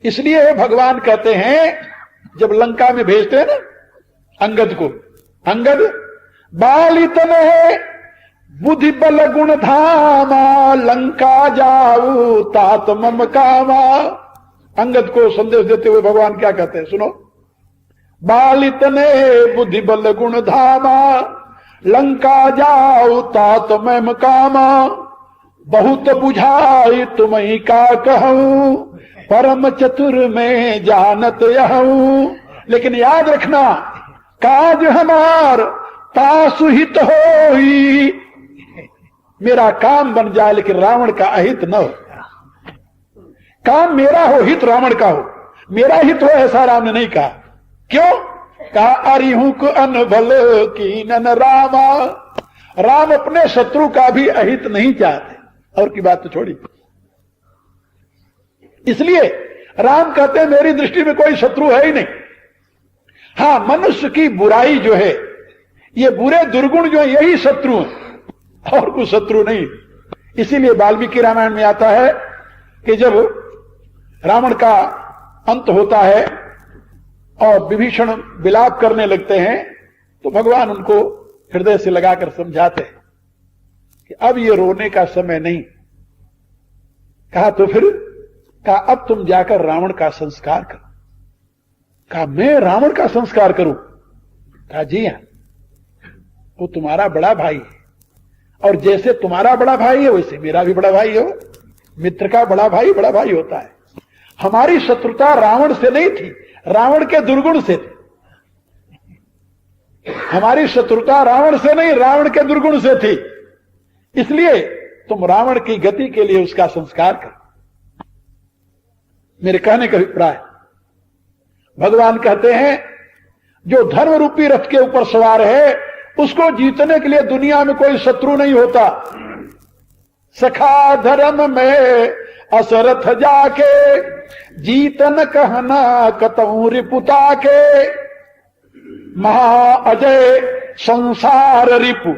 इसलिए भगवान कहते हैं, जब लंका में भेजते हैं ना अंगद को, अंगद बालितन है बुद्धि बल गुण धामा, लंका जाऊ तात मम कामा। अंगद को संदेश देते हुए भगवान क्या कहते हैं, सुनो। बालितने बुद्धि बल गुण धामा, लंका जाऊ तात मम कामा। बहुत बुझाई तुम्हीं का कहूं, परम चतुर में जानत यहूं। लेकिन याद रखना, काज हमार पासुहित हो ही, मेरा काम बन जाए लेकिन रावण का अहित न हो। काम मेरा हो, हित रावण का हो। मेरा हित हो ऐसा राम ने नहीं कहा। क्यों कहा? अरिहु को अनबल की नन रामा, राम अपने शत्रु का भी अहित नहीं चाहते। और की बात तो छोड़ी, इसलिए राम कहते हैं मेरी दृष्टि में कोई शत्रु है ही नहीं। हां, मनुष्य की बुराई जो है, ये बुरे दुर्गुण जो है, यही शत्रु है और कोई शत्रु नहीं। इसीलिए वाल्मीकि रामायण में आता है कि जब रावण का अंत होता है और विभीषण विलाप करने लगते हैं तो भगवान उनको हृदय से लगाकर समझाते हैं कि अब ये रोने का समय नहीं। कहा तो फिर? कहा अब तुम जाकर रावण का संस्कार करो। कहा मैं रावण का संस्कार करूं? कहा जी हां, वो तुम्हारा बड़ा भाई है और जैसे तुम्हारा बड़ा भाई है वैसे मेरा भी बड़ा भाई हो। मित्र का बड़ा भाई होता है। हमारी शत्रुता रावण से नहीं थी, रावण के दुर्गुण से थी। हमारी शत्रुता रावण से नहीं, रावण के दुर्गुण से थी। इसलिए तुम रावण की गति के लिए उसका संस्कार करो। मेरे कहने का अभिप्राय, भगवान कहते हैं जो धर्म रूपी रथ के ऊपर सवार है उसको जीतने के लिए दुनिया में कोई शत्रु नहीं होता। सखा धर्म में असरथ जाके, जीतन कहना कतऊ रिपुता के, महा अजय संसार रिपु।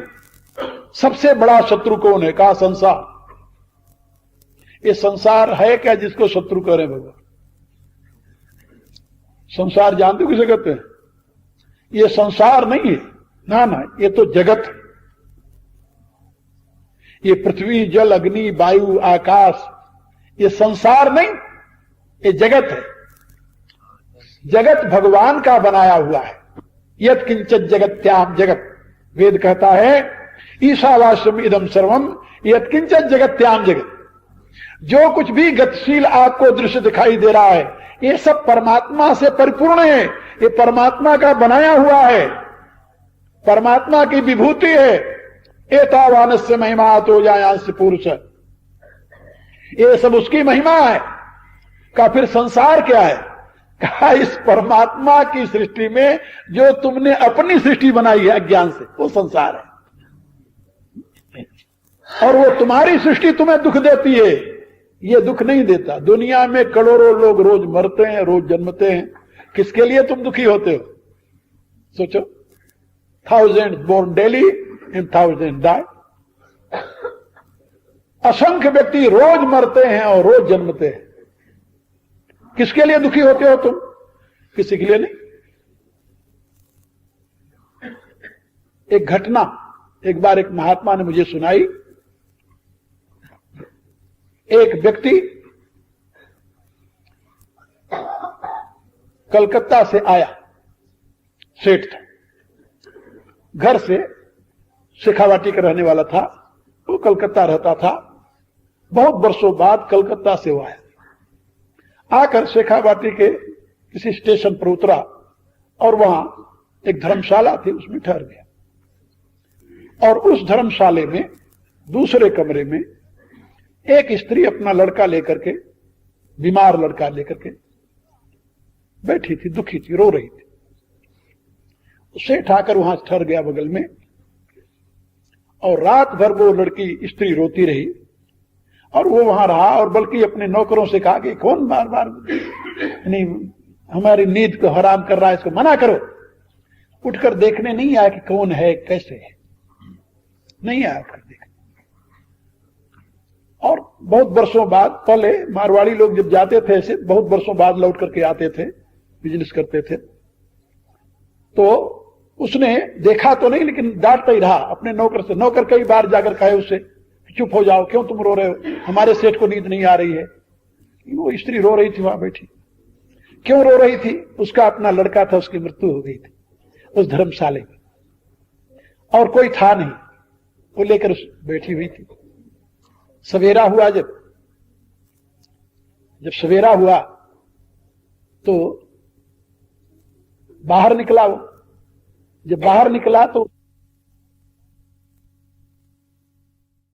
सबसे बड़ा शत्रु कौन है? कहा संसार। ये संसार है क्या जिसको शत्रु कह रहे हैं भगवान? संसार जानते हो किसे कहते हैं? ये संसार नहीं है, ना ना, ये तो जगत है। ये पृथ्वी, जल, अग्नि, वायु, आकाश, ये संसार नहीं, ये जगत है। जगत भगवान का बनाया हुआ है। यत् किंचित जगत्याम जगत, वेद कहता है ईशावास्यम इदम सर्वम यत् किंचित जगत्याम जगत। जो कुछ भी गतिशील आपको दृश्य दिखाई दे रहा है ये सब परमात्मा से परिपूर्ण है। ये परमात्मा का बनाया हुआ है, परमात्मा की विभूति है। एतावानस्य महिमा तो जायांश पुरुष, ये सब उसकी महिमा है। का फिर संसार क्या है? कहा इस परमात्मा की सृष्टि में जो तुमने अपनी सृष्टि बनाई है अज्ञान से, वो संसार है। और वो तुम्हारी सृष्टि तुम्हें दुख देती है, ये दुख नहीं देता। दुनिया में करोड़ों लोग रोज मरते हैं, रोज जन्मते हैं, किसके लिए तुम दुखी होते हो? सोचो, 1000 बोर्न डेली एंड 1000 डाई। असंख्य व्यक्ति रोज मरते हैं और रोज जन्मते हैं, किसके लिए दुखी होते हो तुम? किसी के लिए नहीं। एक घटना एक बार एक महात्मा ने मुझे सुनाई। एक व्यक्ति कलकत्ता से आया, सेठ था, घर से शेखावाटी का रहने वाला था, वो कलकत्ता रहता था। बहुत वर्षों बाद कलकत्ता से वो आया, आकर शेखावाटी के किसी स्टेशन पर उतरा और वहां एक धर्मशाला थी, उसमें ठहर गया। और उस धर्मशाले में दूसरे कमरे में एक स्त्री अपना लड़का लेकर के, बीमार लड़का लेकर के बैठी थी, दुखी थी, रो रही थी। सेठ आकर वहां ठहर गया बगल में, और रात भर वो लड़की स्त्री रोती रही और वो वहां रहा। और बल्कि अपने नौकरों से कहा कि कौन बार बार नहीं हमारी नींद को हराम कर रहा है, इसको मना करो। उठकर देखने नहीं आया कि कौन है, कैसे है, नहीं आया कर देखने। और बहुत वर्षों बाद, पहले मारवाड़ी लोग जब जाते थे ऐसे बहुत वर्षों बाद लौट करके आते थे, बिजनेस करते थे, तो उसने देखा तो नहीं लेकिन डांटता ही रहा अपने नौकर से। नौकर कई बार जाकर कहे उससे, चुप हो जाओ, क्यों तुम रो रहे हो, हमारे सेठ को नींद नहीं आ रही है। वो स्त्री रो रही थी वहां बैठी। क्यों रो रही थी? उसका अपना लड़का था, उसकी मृत्यु हो गई थी उस धर्मशाले में, और कोई था नहीं, वो लेकर बैठी हुई थी। सवेरा हुआ, जब सवेरा हुआ तो बाहर निकला वो, जब बाहर निकला तो